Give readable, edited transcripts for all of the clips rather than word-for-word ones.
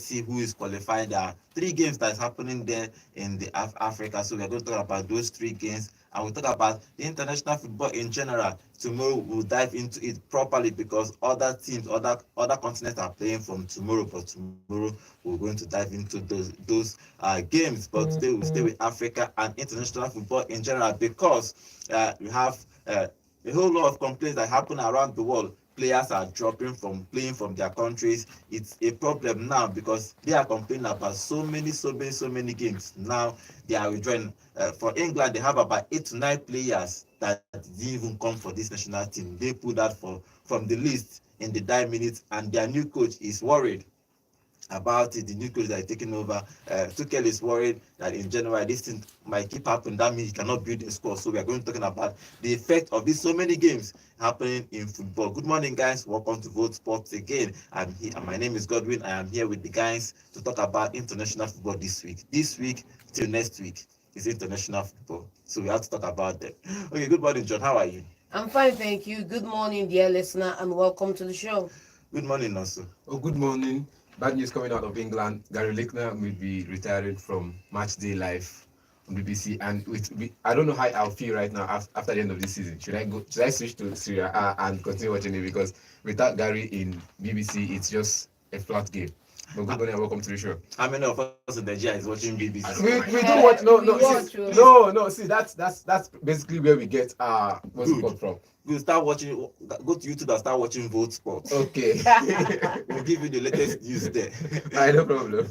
see who is qualifying. There are 3 games that's happening there in the Africa. So we're going to talk about those 3 games, and we'll talk about the international football in general. Tomorrow we'll dive into it properly because other teams, other continents are playing from tomorrow. But tomorrow we're going to dive into those games. But today we'll stay with Africa and international football in general because we have a whole lot of complaints that happen around the world. Players are dropping from playing from their countries. It's a problem now because they are complaining about so many games. Now they are withdrawing. For England, they have about 8 to 9 players that didn't even come for this national team. They pulled out from the list in the 9 minutes, and their new coach is worried about it. The new coach that is taking over, Tuchel, is worried that in January this thing might keep happening. That means he cannot build a score. So we are going to talking about the effect of these so many games happening in football. Good morning, guys. Welcome to Vote Sports again. I'm here, and my name is Godwin. I am here with the guys to talk about international football this week. This week till next week is international football, so we have to talk about them. Okay. Good morning, John. How are you? I'm fine, thank you. Good morning, dear listener, and welcome to the show. Good morning, also. Oh, good morning. Bad news coming out of England. Gary Lineker will be retiring from matchday life on BBC, and I don't know how I'll feel right now after the end of this season. Should I switch to Syria and continue watching it? Because without Gary in BBC, it's just a flat game. But good morning and welcome to the show. How many of us in Nigeria is watching BBC? We don't watch. We No. See, that's basically where we get what's it called from. We'll start watching. Go to YouTube and start watching Vote Sports. Okay. We'll give you the latest news there. No problem.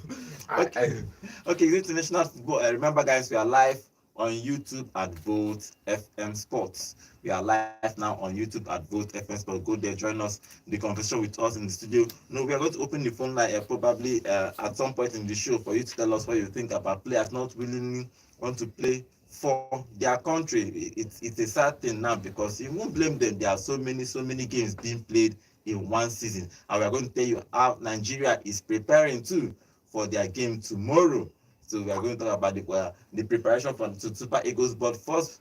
Okay, it's international football. Remember, guys, we are live on YouTube at Vote FM Sports. We are live now on YouTube at Vote FM Sports. Go there, join us, the conversation with us in the studio. No, we are going to open the phone line probably at some point in the show for you to tell us what you think about players not willingly want to play for their country. It's a sad thing now because you won't blame them. There are so many games being played in one season, and we are going to tell you how Nigeria is preparing too for their game tomorrow. So we are going to talk about the preparation for the Super Eagles. But first,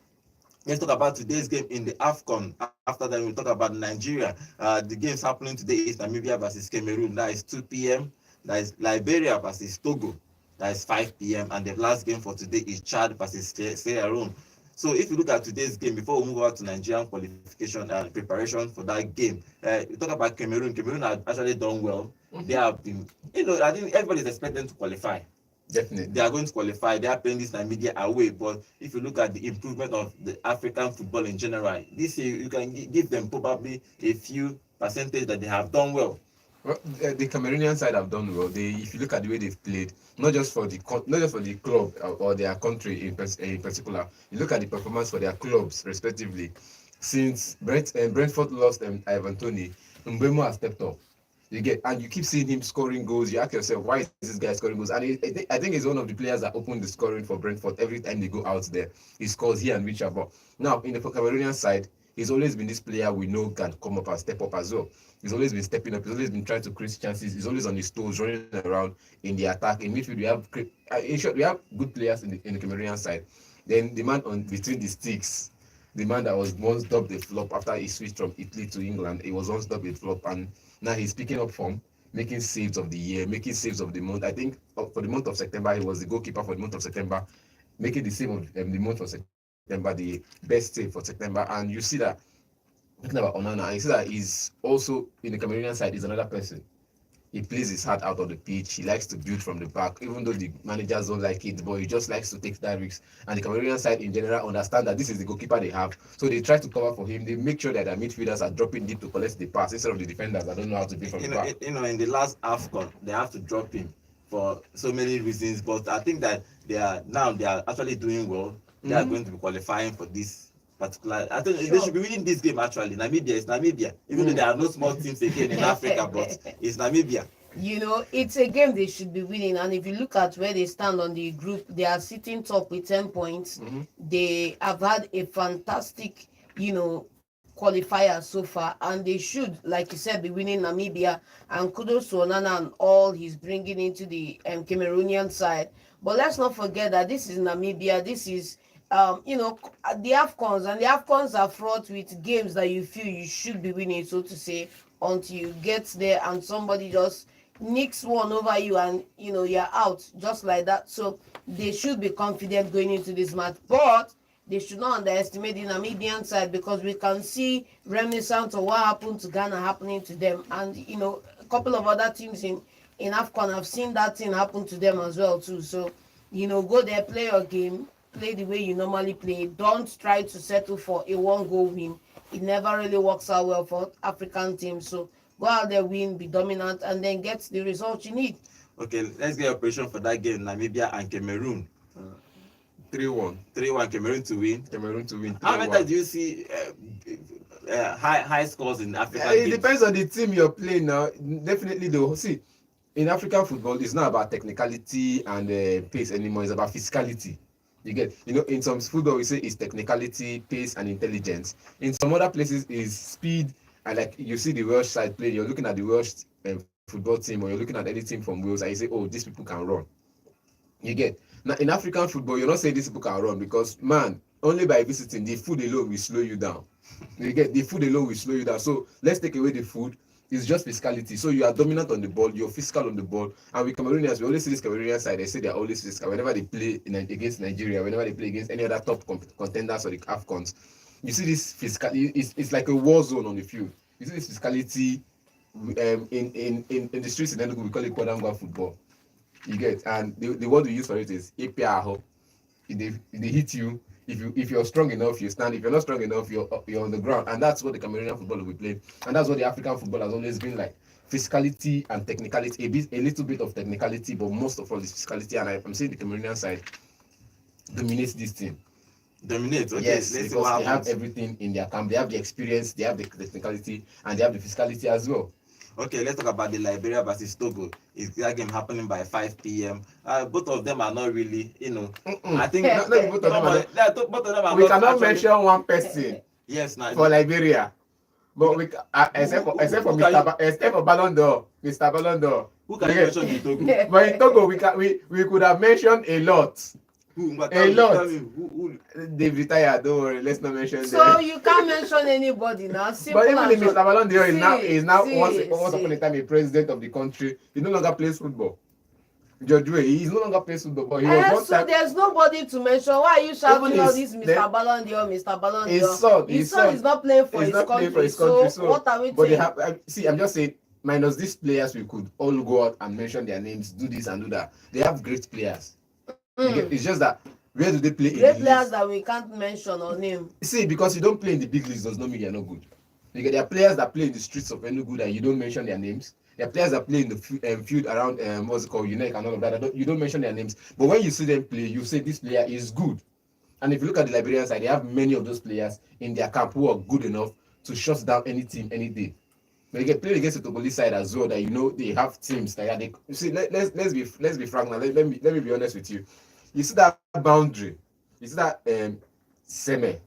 let's talk about today's game in the Afcon. After that, we'll talk about Nigeria. The games happening today is Namibia versus Cameroon. That is 2 p.m. That is Liberia versus Togo. That is 5 p.m. And the last game for today is Chad versus Sierra Leone. So if you look at today's game, before we move on to Nigerian qualification and preparation for that game, we talk about Cameroon. Cameroon has actually done well. Mm-hmm. They have been, I think everybody is expecting them to qualify. Definitely. They are going to qualify. They are playing this Namibia away. But if you look at the improvement of the African football in general, this year you can give them probably a few percentage that they have done well. Well, the Cameroonian side have done well. If you look at the way they've played, not just for the club or their country in particular, you look at the performance for their clubs respectively. Since Brentford lost Ivan Toney, Mbeumo has stepped up. And you keep seeing him scoring goals. You ask yourself, why is this guy scoring goals? And I think he's one of the players that opened the scoring for Brentford every time they go out there. He scores here and reach about. Now, in the Cameroonian side, he's always been this player we know can come up and step up as well. He's always been stepping up. He's always been trying to create chances. He's always on his toes, running around in the attack. In midfield, we have good players in the Cameroonian side. Then the man between the sticks, the man that was once dubbed a flop after he switched from Italy to England, he was once dubbed a flop, and now he's picking up form, making saves of the year, making saves of the month. I think for the month of September, he was the goalkeeper for the month of September, making the save of the month of September, the best save for September. And you see that, talking about Onana, and you see that he's also, in the Cameroonian side, he's another person. He plays his heart out on the pitch. He likes to build from the back, even though the managers don't like it, but he just likes to take that risk. And the Cameroonian side in general understand that this is the goalkeeper they have, so they try to cover for him. They make sure that their midfielders are dropping deep to collect the pass instead of the defenders that don't know how to play from the back. In the last Afcon, they have to drop him for so many reasons, but I think that they are actually doing well. They are going to be qualifying for this particular. I think they should be winning this game actually. Namibia is Namibia, even though there are no small teams again in Africa, but it's Namibia. It's a game they should be winning. And if you look at where they stand on the group, they are sitting top with 10 points. Mm-hmm. They have had a fantastic, qualifier so far, and they should, like you said, be winning Namibia. And kudos to Onana and all he's bringing into the Cameroonian side. But let's not forget that this is Namibia. This is the Afcons, and the Afcons are fraught with games that you feel you should be winning, so to say, until you get there and somebody just nicks one over you and you're out just like that. So they should be confident going into this match, but they should not underestimate the Namibian side, because we can see reminiscent of what happened to Ghana happening to them, and a couple of other teams in Afcon have seen that thing happen to them as well too. So go there, play your game, play the way you normally play. Don't try to settle for a one goal win. It never really works out well for African teams. So go out there, win, be dominant, and then get the result you need. Okay, let's get your prediction for that game, Namibia and Cameroon. 3-1. 3-1 Cameroon to win. Cameroon to win. How many times do you see high scores in Africa? It depends on the team you're playing now. Definitely, though. See, in African football, it's not about technicality and pace anymore. It's about physicality. You get, in some football, we say it's technicality, pace, and intelligence. In some other places, is speed. And like you see the Welsh side play, you're looking at the Welsh football team, or you're looking at any team from Wales, and you say, oh, these people can run. You get. Now, in African football, you're not saying these people can run, because, man, only by visiting, the food alone will slow you down. You get, the food alone will slow you down. So let's take away the food. It's just physicality. So you are dominant on the ball, you're physical on the ball. And with Cameroonians, we always see this Cameroonian side, they say they're always physical. Whenever they play against Nigeria, whenever they play against any other top contenders or the Afcons, you see this physicality. It's like a war zone on the field. You see this physicality in the streets in Enugu, we call it Kodangwa football. You get, and the word we use for it is APR. If they hit you, if you're strong enough, you stand. If you're not strong enough, you're on the ground. And that's what the Cameroonian football will be playing. And that's what the African football has always been like. Physicality and technicality, a little bit of technicality, but most of all is physicality. And I'm saying the Cameroonian side dominates this team. Dominates, okay. Yes, because they have everything in their camp. They have the experience, they have the technicality, and they have the physicality as well. Okay, let's talk about the Liberia versus Togo. Is that game happening by 5 p.m.? Both of them are not really, I think both of them are we cannot mention one person. Yes, now for Liberia, but we except for Ballon d'Or, Mr. Ballon d'Or. Who can you mention in Togo? But in Togo, we could have mentioned a lot. A lot. They've retired. Don't worry. Let's not mention them. So you can't mention anybody now. But even if Mr. Ballon d'Or is now once upon a time a president of the country, he no longer plays football. George Weah, he no longer plays football. But he was one so time. There's nobody to mention. Why are you shouting all this, Mr. Ballon d'Or, Mr. Ballon d'Or? His son is not playing for his country. So what are we But saying? I'm just saying, minus these players, we could all go out and mention their names, do this and do that. They have great players. It's just that where do they play? Great players that we can't mention or name. See, because you don't play in the big leagues does not mean you're not good. There are players that play in the streets of Enugu that you don't mention their names. There are players that play in the field around what's it called, UNEC and all of that. You don't mention their names. But when you see them play, you say this player is good. And if you look at the Liberian side, they have many of those players in their camp who are good enough to shut down any team any day. They get played against the Togolese side as well. That they have teams that you see. Let's be frank now. Let me be honest with you. You see that boundary. You see that Seme,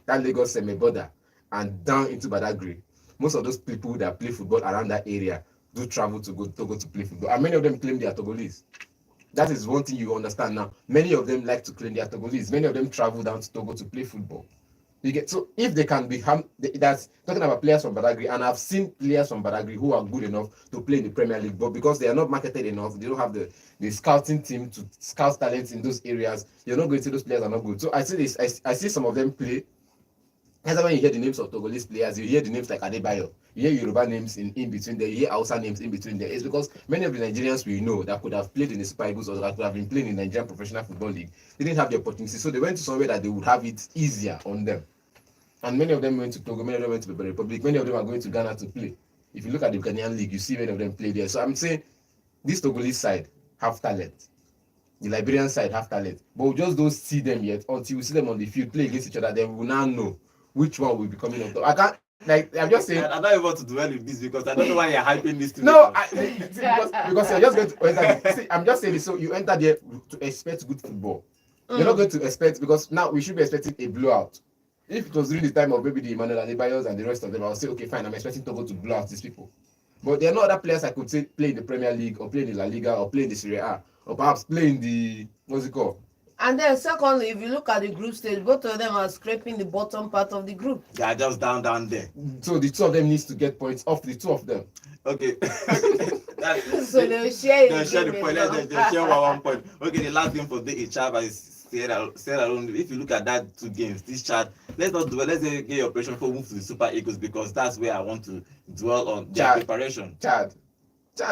that Lagos Seme border, and down into Badagry. Most of those people that play football around that area do travel to go to play football, and many of them claim they are Togolese. That is one thing you understand now. Many of them like to claim they are Togolese. Many of them travel down to Togo to play football. So if they can that's talking about players from Badagry, and I've seen players from Badagry who are good enough to play in the Premier League, but because they are not marketed enough, they don't have the scouting team to scout talents in those areas. You're not going to see those players are not good. So I see this. I see some of them play. That's when you hear the names of Togolese players, you hear the names like Adebayo, you hear Yoruba names in between there, you hear Hausa names in between there. It's because many of the Nigerians we know that could have played in the Super Eagles or that could have been playing in the Nigerian Professional Football League, they didn't have the opportunity. So they went to somewhere that they would have it easier on them. And many of them went to Togo, many of them went to the Republic, many of them are going to Ghana to play. If you look at the Ghanaian league, you see many of them play there. So I'm saying this Togolese side have talent. The Liberian side have talent. But we just don't see them yet until we see them on the field play against each other. Then we will now know which one will be coming on top. I can't, I'm just saying. I'm not able to dwell with this because I don't know why you're hyping this to No, because you're just going to enter. See, I'm just saying this, so you enter there to expect good football. You're not going to expect, because now we should be expecting a blowout. If it was during the time of maybe the Emmanuel Adebayos and the rest of them, I would say, okay, fine, I'm expecting Togo to blow out these people. But there are no other players I could say play in the Premier League or play in the La Liga or play in the Serie A or perhaps play in the, what's it called? And then secondly, if you look at the group stage, both of them are scraping the bottom part of the group. They are just down there. So the two of them needs to get points off the two of them. Okay. So they'll share They'll the share the game point. along. They'll share one point. Okay, the last game for the Chad is Sierra Leone. If you look at that two games, this Chad, let's not dwell. Let's get your operation for move to the Super Eagles because that's where I want to dwell on their preparation. Chad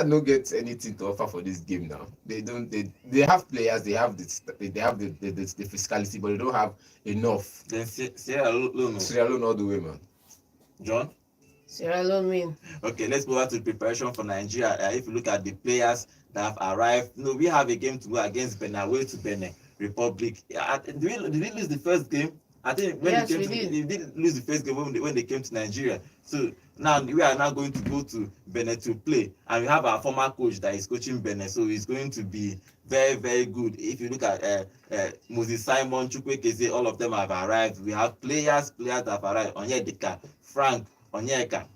no get anything to offer for this game now. They don't. They have players. They have the physicality, but they don't have enough. Then Sierra Leone all the way, man. John. Sierra Leone win. Okay, let's go back to the preparation for Nigeria. If you look at the players that have arrived, we have a game to go against Benin, away to Benin Republic. Did we lose the first game? I think when yes, they did lose the first game when they came to Nigeria. So now we are now going to go to Benin to play, and we have our former coach that is coaching Benin, so it's going to be very, very good. If you look at Moses Simon, Chukwueze, all of them have arrived. We have players that have arrived. Onyedika, Frank, Onyeka,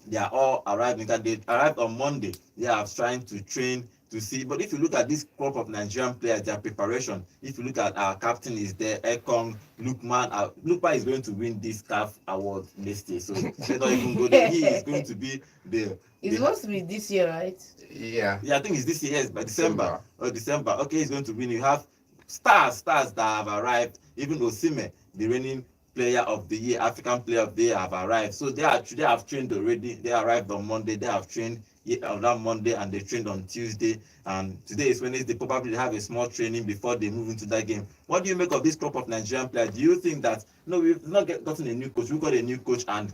they are all arriving. They arrived on Monday. They are trying to train to see. But if you look at this crop of Nigerian players, their preparation, if you look at our captain is there, Ekong, Lukman. Lukman is going to win this CAF award next year. So they don't even go there. He is going to be the. It's supposed to be this year, right? Yeah. Yeah, I think it's this year, yes, by December. December. Okay, he's going to win. You have stars that have arrived. Even Osimhen, the reigning player of the year, African player of the year, have arrived. So they have trained already. They arrived on Monday. They have trained on that Monday and they trained on Tuesday. And today is Wednesday. Probably have a small training before they move into that game. What do you make of this crop of Nigerian players? Do you think that we've not gotten a new coach? We got a new coach and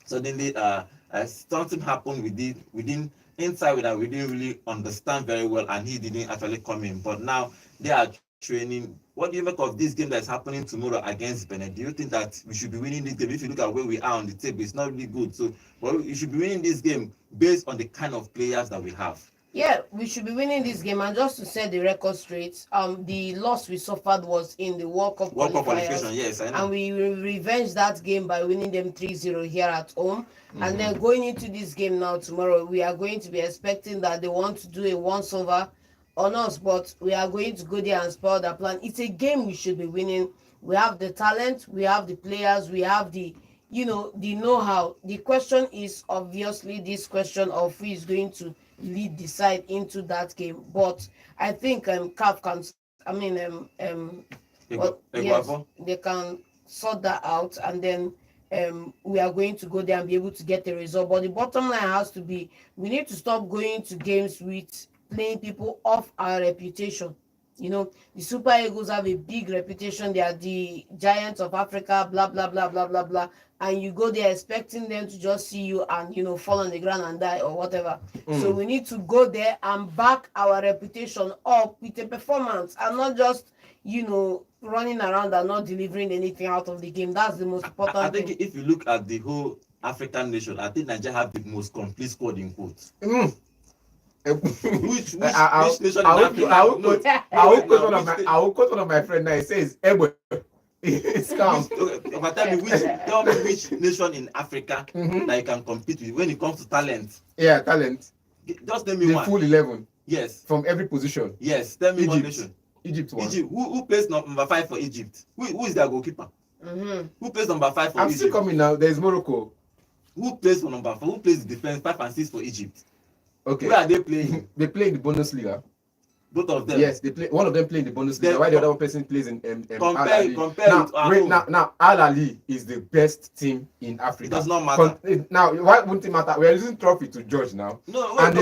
suddenly something happened within inside that we didn't really understand very well, and he didn't actually come in. But now they are training. What do you make of this game that's happening tomorrow against Benin? Do you think that we should be winning this game? If you look at where we are on the table, it's not really good. So, well, you should be winning this game based on the kind of players that we have. Yeah, we should be winning this game. And just to set the record straight, the loss we suffered was in the World Cup qualification. Yes, I know. And we revenged that game by winning them 3-0 here at home. Mm-hmm. And then going into this game now tomorrow, we are going to be expecting that they want to do a once-over on us, but we are going to go there and spoil the plan. It's a game we should be winning. We have the talent, we have the players, we have the know-how. The question is obviously this question of who is going to lead the side into that game. But I think CAF can, they can sort that out, and then we are going to go there and be able to get a result. But the bottom line has to be, we need to stop going to games with playing people off our reputation. The Super Eagles have a big reputation. They are the giants of Africa, blah, blah, blah, blah, blah, blah. And you go there expecting them to just see you and, fall on the ground and die or whatever. So we need to go there and back our reputation up with a performance and not just, running around and not delivering anything out of the game. That's the most important I think if you look at the whole African nation, I think Nigeria have the most complete squad in quotes. Which nation in Africa? I will quote one of my friends now. It says, it's calm. But tell me which nation in Africa that you can compete with when it comes to talent. Yeah, talent. Just tell me one. The full 11. Yes. From every position. Yes. Tell me one nation. Egypt one. Egypt. Who plays number 5 for Egypt? Who is their goalkeeper? Who plays number 5 for Egypt? I'm still coming now. There's Morocco. Who plays for number 4? Who plays the defense 5 and 6 for Egypt? Okay. Where are they playing? They play in the Bundesliga. Both of them. Yes, they play. One of them play in the Bundesliga. Why the other person plays in compare now Al Ahly is the best team in Africa. It does not matter. Now why wouldn't it matter? We are using trophy to judge now. No, and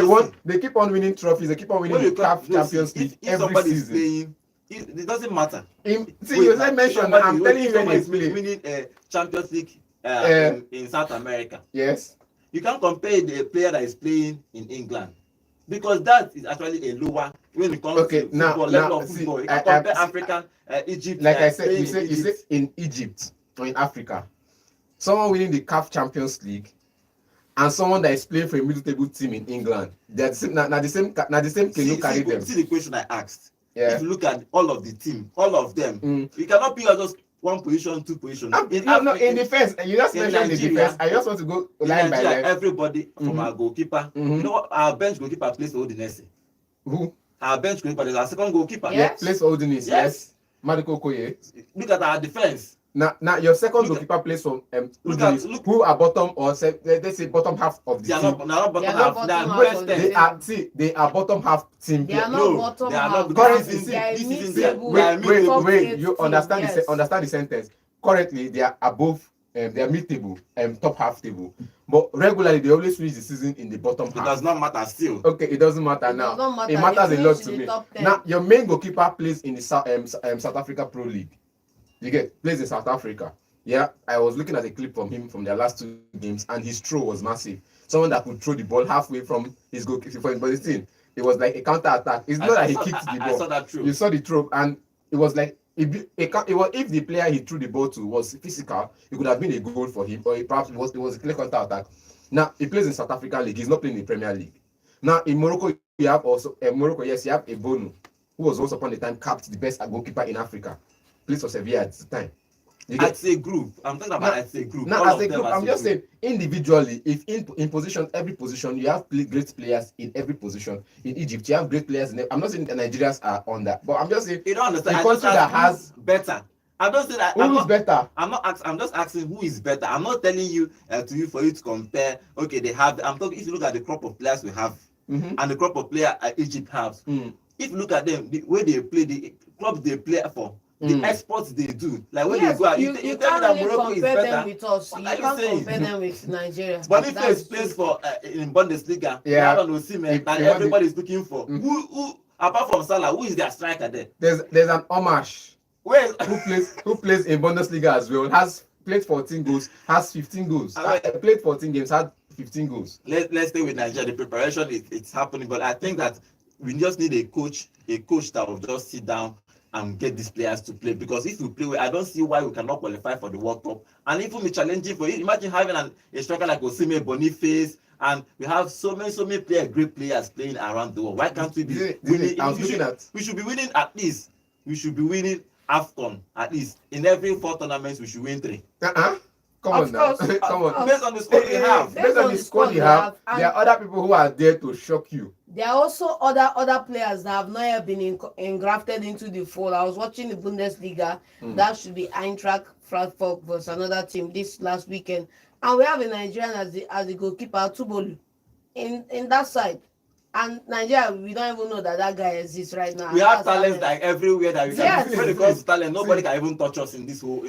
they keep on winning trophies. They keep on winning the CAF Champions League every season. Playing, it doesn't matter. You said mention. I'm telling you when he's winning a Champions League in South America. Yes. You can't compare the player that is playing in England. Because that is actually a lower when it comes to football, level of football. You can compare African, Egypt. Like I said, you say in Egypt or in Africa, someone winning the CAF Champions League and someone that is playing for a middle table team in England, they're the same canoe carry them. See the question I asked. Yeah. If you look at all of the team, all of them, you cannot pick out just one position, two positions. In defense, you just mentioned the defense. I just want to go line by line. Everybody from our goalkeeper. You know what? Our bench goalkeeper plays for Udinese. Who? Our bench goalkeeper is our second goalkeeper. Yes. Plays for Udinese. Yes. Mariko Okoye. Look at our defense. Now your second Look goalkeeper plays from look. who are bottom or say, let's say bottom half of the They are team. not They bottom are not half. They are bottom half best of the ten. They are they are bottom half team They are players. not No, bottom they are half. not. Currently, This see, season, They are this season, mid-table. they are mid-table. top eight You team, understand yes. understand the sentence. Currently, they are above. They are mid-table, top half table. But regularly, they always finish the season in the bottom It half. does not matter still. Okay, it doesn't matter It now. does not matter. It matters They a lot finish to in the me. top 10. Now, your main goalkeeper plays in the South Africa Pro League. You get plays in South Africa. Yeah, I was looking at a clip from him from their last 2 games, and his throw was massive. Someone that could throw the ball halfway from his goalkeeper. But the thing, it was like a counter attack. It's not that he kicked the ball. I saw that throw. You saw the throw, and it was like it was if the player he threw the ball to was physical, it could have been a goal for him, or perhaps it was a clear counter attack. Now he plays in South African League. He's not playing in the Premier League. Now in Morocco, you have also Morocco. Yes, you have a Bono, who was once upon a time capped the best goalkeeper in Africa. Plays for Sevilla at the time. As a group, I'm talking about as a group. Now, as a group, I'm just saying individually, if in position, every position, you have great players in every position. In Egypt, you have great players. I'm not saying the Nigerians are on that, but I'm just saying you don't understand. the country that has better. I'm not saying that. Who's better? I'm just asking who is better. I'm not telling you to you for you to compare. Okay, they have. I'm talking. If you look at the crop of players we have, and the crop of players Egypt has, if you look at them, the way they play, the clubs they play for. The exports they do, like when yes, they go out, you tell me that can't really Morocco is compare better. them with us. You What can't are you compare them with Nigeria. Boniface plays for in Bundesliga. Yeah. I don't know, see man, that everybody is looking for. Who apart from Salah, who is their striker there? There's an Omash Where who plays in Bundesliga as well. Has played 14 goals, has 15 goals. Played 14 games, had 15 goals. Let's stay with Nigeria. The preparation it's happening, but I think that we just need a coach that will just sit down and get these players to play, because if we play well, I don't see why we cannot qualify for the World Cup. And even be challenging for you. Imagine having a striker like Osimhen, Boniface, and we have so many great players playing around the world. Why can't we be winning? We should be winning at least. We should be winning Afcon at least. In every 4 tournaments, we should win 3. Come on now. Come on. Based on the squad we have. Based on the squad you have, there are other people who are there to shock you. There are also other players that have not yet been engrafted into the fold. I was watching the Bundesliga. That should be Eintracht Frankfurt versus another team this last weekend. And we have a Nigerian as the goalkeeper, Tubolu, in that side. And Nigeria, we don't even know that guy exists right now. We have talents like everywhere that we can. Yes. When it comes to talent, nobody can even touch us in this whole.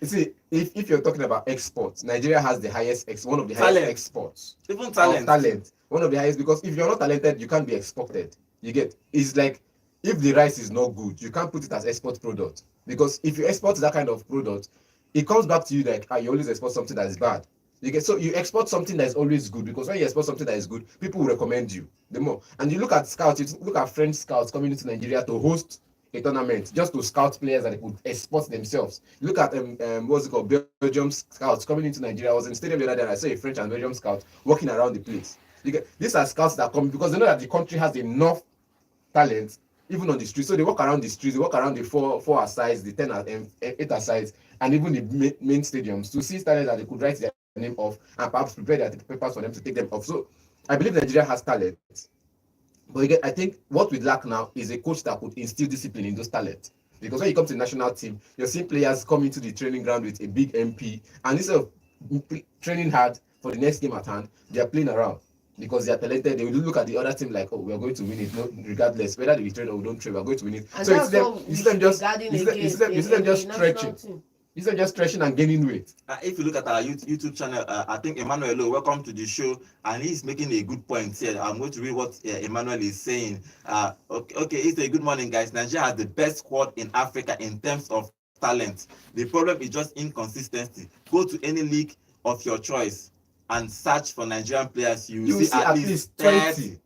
See, if you're talking about exports, Nigeria has the highest one of the highest exports. Even talent. One of the highest, because if you're not talented, you can't be exported. You get? It's like if the rice is not good, you can't put it as export product. Because if you export that kind of product, it comes back to you like you always export something that is bad. You get, so you export something that is always good, because when you export something that is good, people will recommend you the more. And you look at scouts, you look at French scouts coming into Nigeria to host a tournament just to scout players that they could export themselves. You look at what's it called, Belgium scouts coming into Nigeria. I was in the stadium the other day and I saw a French and Belgium scout walking around the place. You get, these are scouts that come because they know that the country has enough talent even on the streets. So they walk around the streets, they walk around the four asides, the 8 asides, and even the main stadiums to see talent that they could write their name off and perhaps prepare their papers for them to take them off. So I believe Nigeria has talent, but again, I think what we lack now is a coach that could instill discipline in those talents. Because when you come to the national team, you're seeing players come into the training ground with a big MP, and instead of training hard for the next game at hand, they are playing around because they are talented. They will look at the other team like, oh, we are going to win it, no, regardless whether they train or we don't train, we are going to win it. And so you see them just stretching. Instead of just stretching and gaining weight. If you look at our YouTube channel, I think Emmanuel, welcome to the show, and he's making a good point here. I'm going to read what Emmanuel is saying. Okay, it's a good morning, guys. Nigeria has the best squad in Africa in terms of talent. The problem is just inconsistency. Go to any league of your choice and search for Nigerian players. You will see at least 30.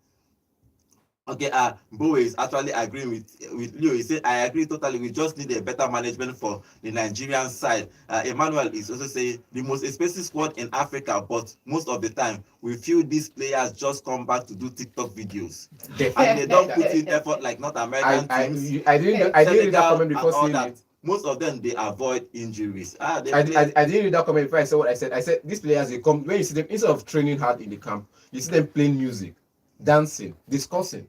Okay, Bo is actually agreeing with Leo. He said, I agree totally. We just need a better management for the Nigerian side. Emmanuel is also saying the most expensive squad in Africa, but most of the time we feel these players just come back to do TikTok videos. And they don't put in effort like North American teams. I didn't read that comment before seeing it. Most of them, they avoid injuries. I didn't read that comment before I said what I said. I said these players, they come, when you see them, instead of training hard in the camp, you see them playing music, dancing, discussing.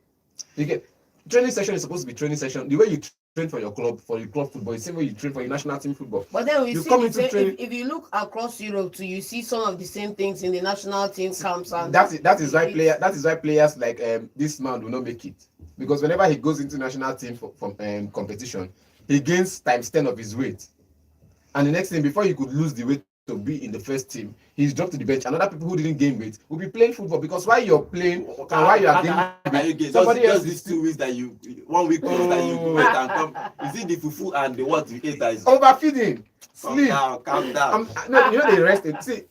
You get, training session is supposed to be training session. The way you train for your club football. The same way you train for your national team football. But then we You see come the into same. training. If you look across Europe too, you see some of the same things in the national team camps, and That is why players like this man will not make it, because whenever he goes into national team for competition, he gains times 10 of his weight, and the next thing, before he could lose the weight to be in the first team, he's dropped to the bench. Another people who didn't gain weight will be playing football, because while you're playing and while you are gaining weight, somebody else these is 2 weeks that you 1 week plus that you wait and come. Is it the fufu and the what we ate that is overfeeding, sleep. Calm down. No, you know they rested. See,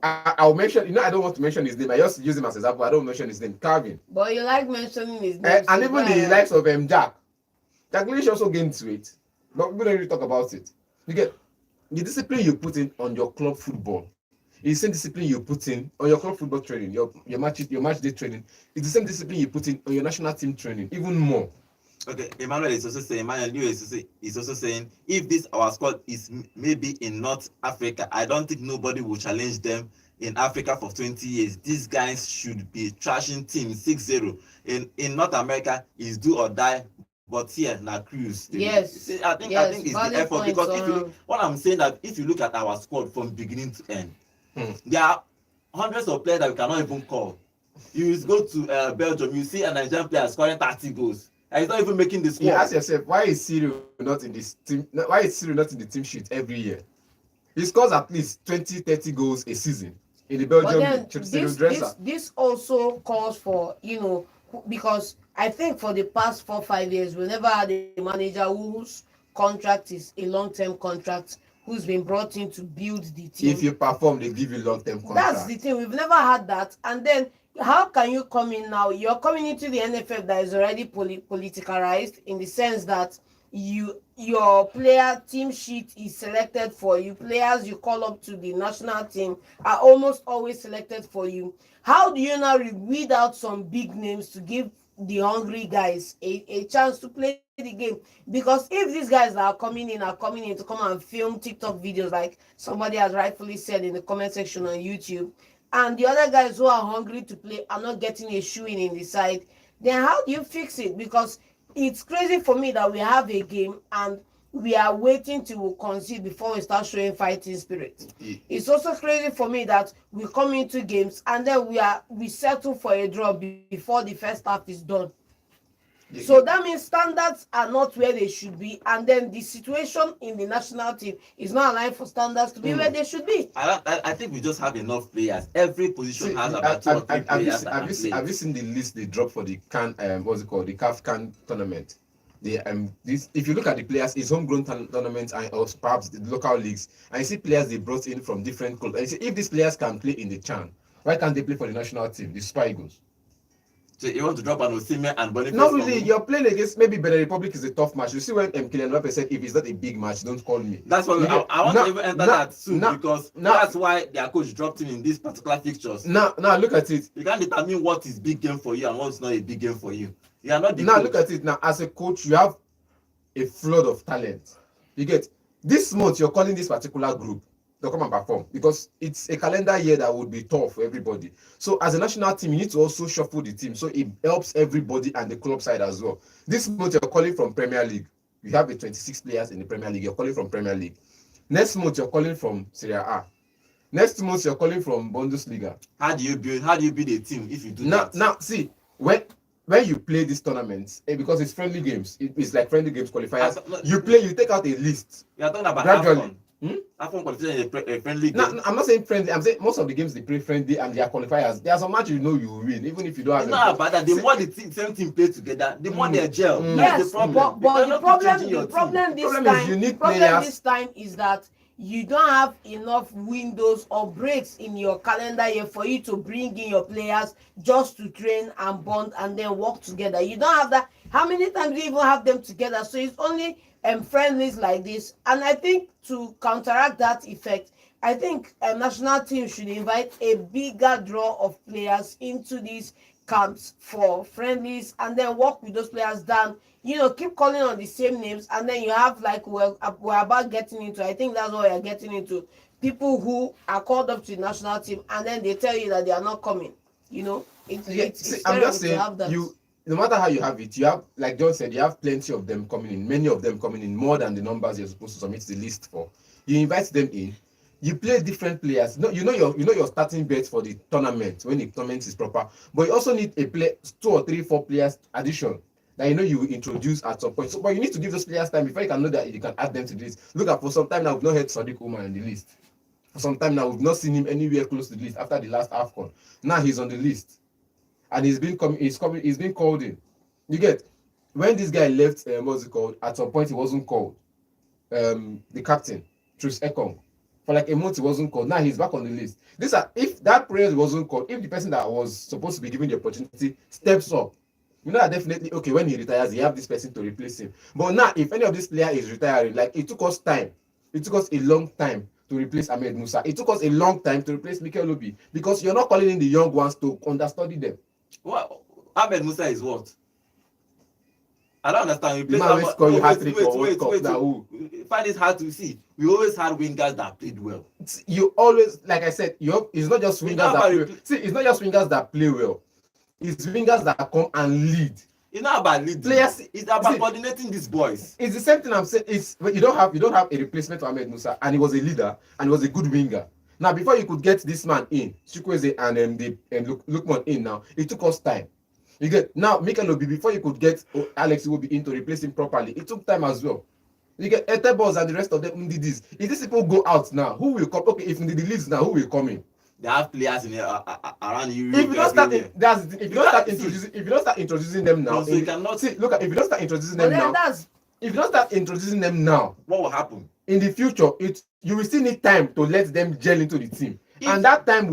I'll mention. You know, I don't want to mention his name. I just use him as example. I don't mention his name. Calvin. But you like mentioning his name. And even the likes of Jack. Jack Grealish also gained weight, but we don't really talk about it. You get the discipline you put in on your club football. It's the same discipline you put in on your club football training, your match day training. It's the same discipline you put in on your national team training, even more. Okay, Emmanuel is also saying, is also saying, if this our squad is maybe in North Africa, I don't think nobody will challenge them in Africa for 20 years. These guys should be trashing team 6-0. In North America, is do or die. But here, na cruise. Yes. See, I think it's the effort, because if you what I'm saying, that if you look at our squad from beginning to end, there are hundreds of players that we cannot even call. You go to Belgium, you see a Nigerian player scoring 30 goals. And he's not even making the squad. You ask yourself, why is Cyril not in this team? Why is Cyril not in the team sheet every year? He scores at least 20-30 goals a season in the Belgium dresser. This also calls for, because I think for the past 4-5 years, we never had a manager whose contract is a long-term contract, who's been brought in to build the team. If you perform, they give you long-term contract. That's the thing. We've never had that. And then how can you come in now? You're coming into the NFF that is already politicalized, in the sense that your player team sheet is selected for you. Players you call up to the national team are almost always selected for you. How do you now weed out some big names to give the hungry guys a chance to play the game? Because if these guys that are coming in to come and film TikTok videos, like somebody has rightfully said in the comment section on YouTube, and the other guys who are hungry to play are not getting a shoe in the side, then how do you fix it? Because it's crazy for me that we have a game and we are waiting to concede before we start showing fighting spirit. It's also crazy for me that we come into games and then we settle for a draw before the first half is done. So that means standards are not where they should be, and then the situation in the national team is not aligned for standards to be where they should be. I think we just have enough players. Every position has about 2 or 3 players. Have you seen the list they dropped for the the Afcon tournament? If you look at the players, it's homegrown tournaments or perhaps the local leagues, and you see players they brought in from different clubs. And you see, if these players can play in the CHAN, why can't they play for the national team, the Super Eagles? So you want to drop an Osimhen and Boniface? Not really. You're playing against maybe Benin Republic is a tough match. You see when Kylian Mbappe said, if it's not a big match, don't call me. That's what I want to even enter that soon, because that's why their coach dropped him in these particular fixtures. Now look at it. You can't determine what is big game for you and what's not a big game for you. You are not the now coach. Look at it. Now, as a coach, you have a flood of talent. You get this month, you're calling this particular group to come and perform, because it's a calendar year that would be tough for everybody. So as a national team, you need to also shuffle the team so it helps everybody and the club side as well. This month you're calling from Premier League. You have 26 players in the Premier League. You're calling from Premier League. Next month you're calling from Serie A. Next month you're calling from Bundesliga. How do you build a team if you do that? Now see, when you play these tournaments, because it's friendly games, it's like friendly games qualifiers. You take out a list. You are talking about gradually. Afcon Qualification is a friendly game. No, I'm not saying friendly. I'm saying most of the games they play friendly and they are qualifiers. There are some matches you know you will win, even if you don't have. It's not about that. The more the same team play together, the more they gel. Yes, the problem. But the problem this time is that you don't have enough windows or breaks in your calendar year for you to bring in your players just to train and bond and then work together. You don't have that. How many times do you even have them together? So it's only friendlies like this. And I think to counteract that effect, I think national team should invite a bigger draw of players into these camps for friendlies and then work with those players down. Keep calling on the same names, and then you have, like we're about getting into, I think that's what we're getting into, people who are called up to the national team and then they tell you that they are not coming. It's I'm just saying, no matter how you have it, you have, like John said, you have plenty of them coming in, many of them coming in, more than the numbers you're supposed to submit the list for. You invite them in, you play different players. No, you know your starting bet for the tournament when the tournament is proper, but you also need a play 2 or 3, 4 players addition that you will introduce at some point. So, but you need to give those players time before you can know that you can add them to this. Look at, for some time now, we've not heard Sadiq Umar on the list. For some time now, we've not seen him anywhere close to the list after the last Afcon. Now he's on the list, and he's been called in. You get, when this guy left, what's it called? At some point, he wasn't called. The captain, Tris Ekong, for like a month, he wasn't called. Now he's back on the list. If that player wasn't called, if the person that was supposed to be given the opportunity steps up, you know that definitely, okay, when he retires, you have this person to replace him. But now, if any of this player is retiring, like it took us time, it took us a long time to replace Ahmed Musa. It took us a long time to replace Mikel Obi, because you're not calling in the young ones to understudy them. What? Ahmed Musa is what? I don't understand. The man always call you hat-trick or World Cup. Now who? Find it hard to see. We always had wingers that played well. You always, like I said, it's not just wingers that play well. See, it's not just wingers that play well. It's wingers that come and lead. It's not about leading. Players, it's about coordinating these boys. It's the same thing I'm saying. It's you don't have a replacement for Ahmed Musa, and he was a leader and he was a good winger. Now, before you could get this man in, Chukwueze and Lukman in, now it took us time. You get, now Mikel Obi, before you could get Alex Iwobi in to replace him properly, it took time as well. You get Etebos and the rest of them did this. If these people go out now, who will come? Okay, if Ndidi leaves now, who will come in? They have players in around Europe. If you don't start introducing them now, so you cannot see. Look, if you don't start introducing them now, if you don't start introducing them now, what will happen in the future? You will still need time to let them gel into the team. And that time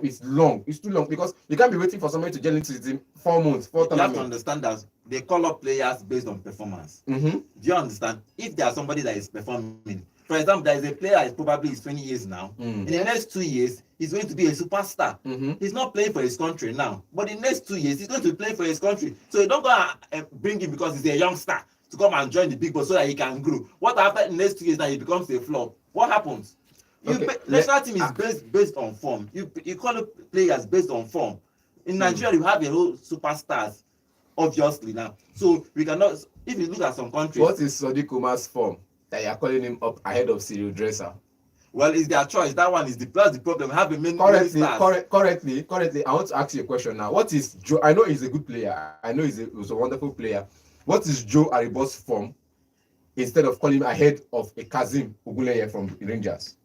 is long. It's too long, because you can't be waiting for somebody to gel into the team 4 months. You have to understand that they call up players based on performance. Do you understand? If there is somebody that is performing, for example, there is a player that is probably 20 years now. In the next 2 years, he's going to be a superstar. He's not playing for his country now, but in the next 2 years, he's going to play for his country. So you don't go and bring him because he's a young star to come and join the big boss so that he can grow. What happens in the next 2 years now? He becomes a flop. What happens? National team is based on form. You call it players based on form. In Nigeria, you have a whole superstars, obviously now. So we cannot. If you look at some countries, what is Sadiq Umar's form that you are calling him up ahead of Cyril Dresser? Well, it's their choice. That one is the problem. We have a main currently. I want to ask you a question now. What is Joe? I know he's a good player. I know he's a wonderful player. What is Joe Aribo's form instead of calling him ahead of a Kazim Ogunleye from Rangers?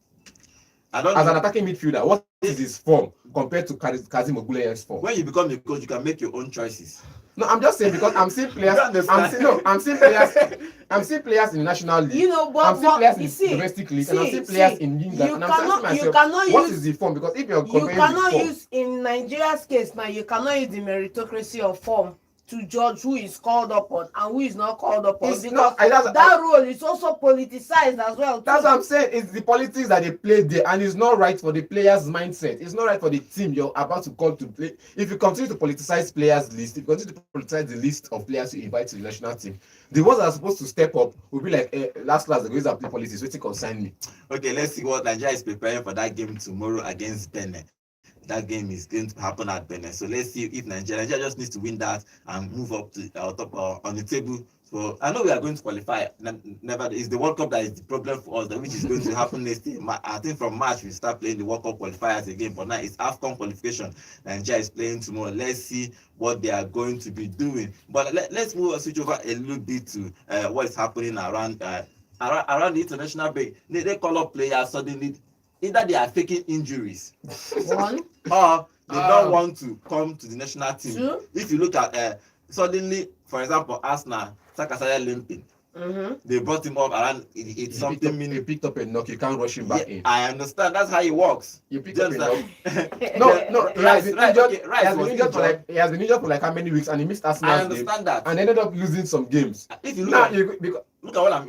As an attacking midfielder, what is his form compared to Kazim Ogunleye's form? When you become a coach, you can make your own choices. No, I'm just saying, because I'm seeing players. I'm seeing players in the National League. You know, but I'm seeing players in the domestic league, and I'm seeing players in England. And I'm asking myself, what is the form? Because if you're comparing, you cannot use, in Nigeria's case now, you cannot use the meritocracy of form to judge who is called upon and who is not called upon, because that role is also politicized as well too. That's what I'm saying. It's the politics that they play there, and it's not right for the players' mindset. It's not right for the team you're about to call to play. If you continue to politicize players' list, if you continue to politicize the list of players you invite to the national team, the ones that are supposed to step up will be like, last class, the guys that play politics, waiting concern me. Okay, let's see what Nigeria is preparing for that game tomorrow against Benin. That game is going to happen at Benin. So let's see if Nigeria just needs to win that and move up to top on the table. So I know we are going to qualify. Never, it's the World Cup that is the problem for us, which is going to happen next year. I think from March we start playing the World Cup qualifiers again. But now it's Afcon Qualification. Nigeria is playing tomorrow. Let's see what they are going to be doing. But let's switch over a little bit to what is happening around the international break. They call up players suddenly. Either they are faking injuries, one, or they don't want to come to the national team. Two. If you look at suddenly, for example, Arsenal, Saka started limping. They brought him up around it's something minutes. He picked up a knock. You can't rush him back in. I understand. That's how he works. You picked up a knock. No. He has been injured for like how many weeks, and he missed Arsenal. I understand that, and ended up losing some games. If you look look at what I'm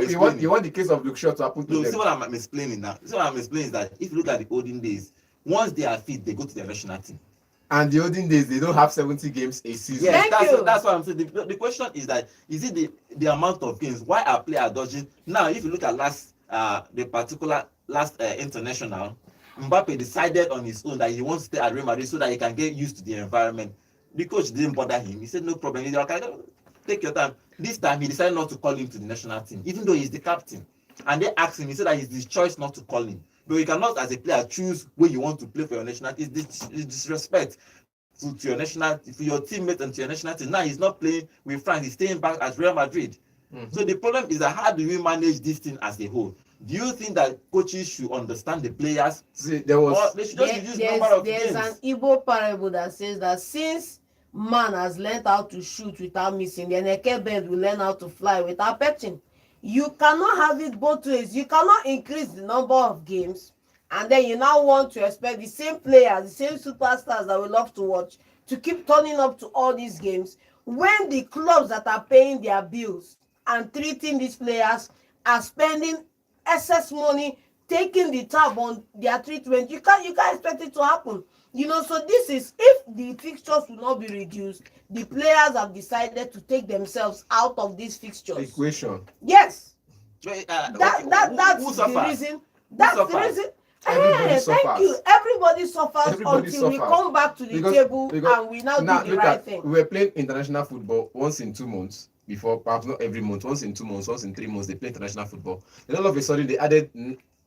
explaining. You want the case of Luke Shaw to happen to them. See what I'm explaining now. See what I'm explaining is that if you look at the olden days, once they are fit, they go to the national team. And the olden days, they don't have 70 games a season. Yes, that's what I'm saying. The question is that, is it the amount of games? Why are players dodging? Now, if you look at the particular last international, Mbappe decided on his own that he wants to stay at Real Madrid so that he can get used to the environment. The coach didn't bother him. He said, no problem. He said, okay, take your time. This time, he decided not to call him to the national team, even though he's the captain. And they asked him, he said that it's his choice not to call him. But you cannot, as a player, choose where you want to play for your national team. It's disrespect to your national, to your teammates and to your national team. Now he's not playing with France. He's staying back at Real Madrid. So the problem is that how do we manage this thing as a whole? Do you think that coaches should understand the players? See, there was Or they should just reduce the number of there's games? an Igbo parable that says that since man has learned how to shoot without missing, the Neke bird will learn how to fly without perching. You cannot have it both ways. You cannot increase the number of games and then you now want to expect the same players, the same superstars that we love to watch to keep turning up to all these games when the clubs that are paying their bills and treating these players are spending excess money, taking the tab on their treatment. You can't expect it to happen. You know, so this is, if the fixtures will not be reduced, the players have decided to take themselves out of these fixtures. equation. Yes. That's That's the reason. That's the reason. Everybody Thank suffers. you. Everybody suffers Everybody until we suffers. come back to the table and we now do the look right at, thing. we were playing international football once in 2 months before, perhaps not every month, once in 2 months, once in 3 months, they play international football. Then all of a sudden they added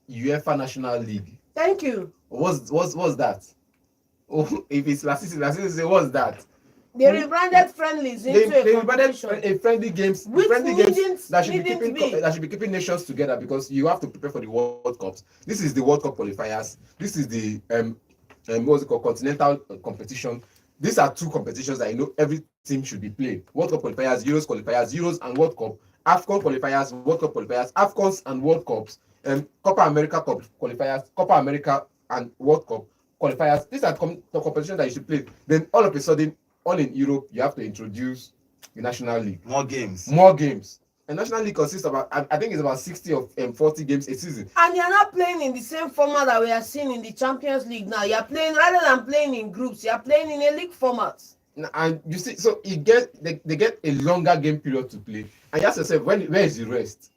UEFA National League. Thank you. What's that? Oh, if it's last season, say what's that? They rebranded friendlies into They a rebranded competition. a friendly games, Which friendly games needn't- that should be needn't keeping be. that should be keeping nations together, because you have to prepare for the World Cups. This is the World Cup qualifiers. This is the what's it called, continental competition. These are 2 competitions that every team should be playing. World Cup qualifiers, Euros and World Cup, Afcon qualifiers, World Cup qualifiers, Afcons and World Cups, Copa America Cup qualifiers, Copa America and World Cup qualifiers. These are the competitions that you should play. Then all of a sudden, all in Europe, you have to introduce the National League. More games. A National League consists of I think it's about 60 of 40 games a season. And you're not playing in the same format that we are seeing in the Champions League now. You're playing, rather than playing in groups, you're playing in a league format. And you see, so they get a longer game period to play. And you ask yourself, where is the rest?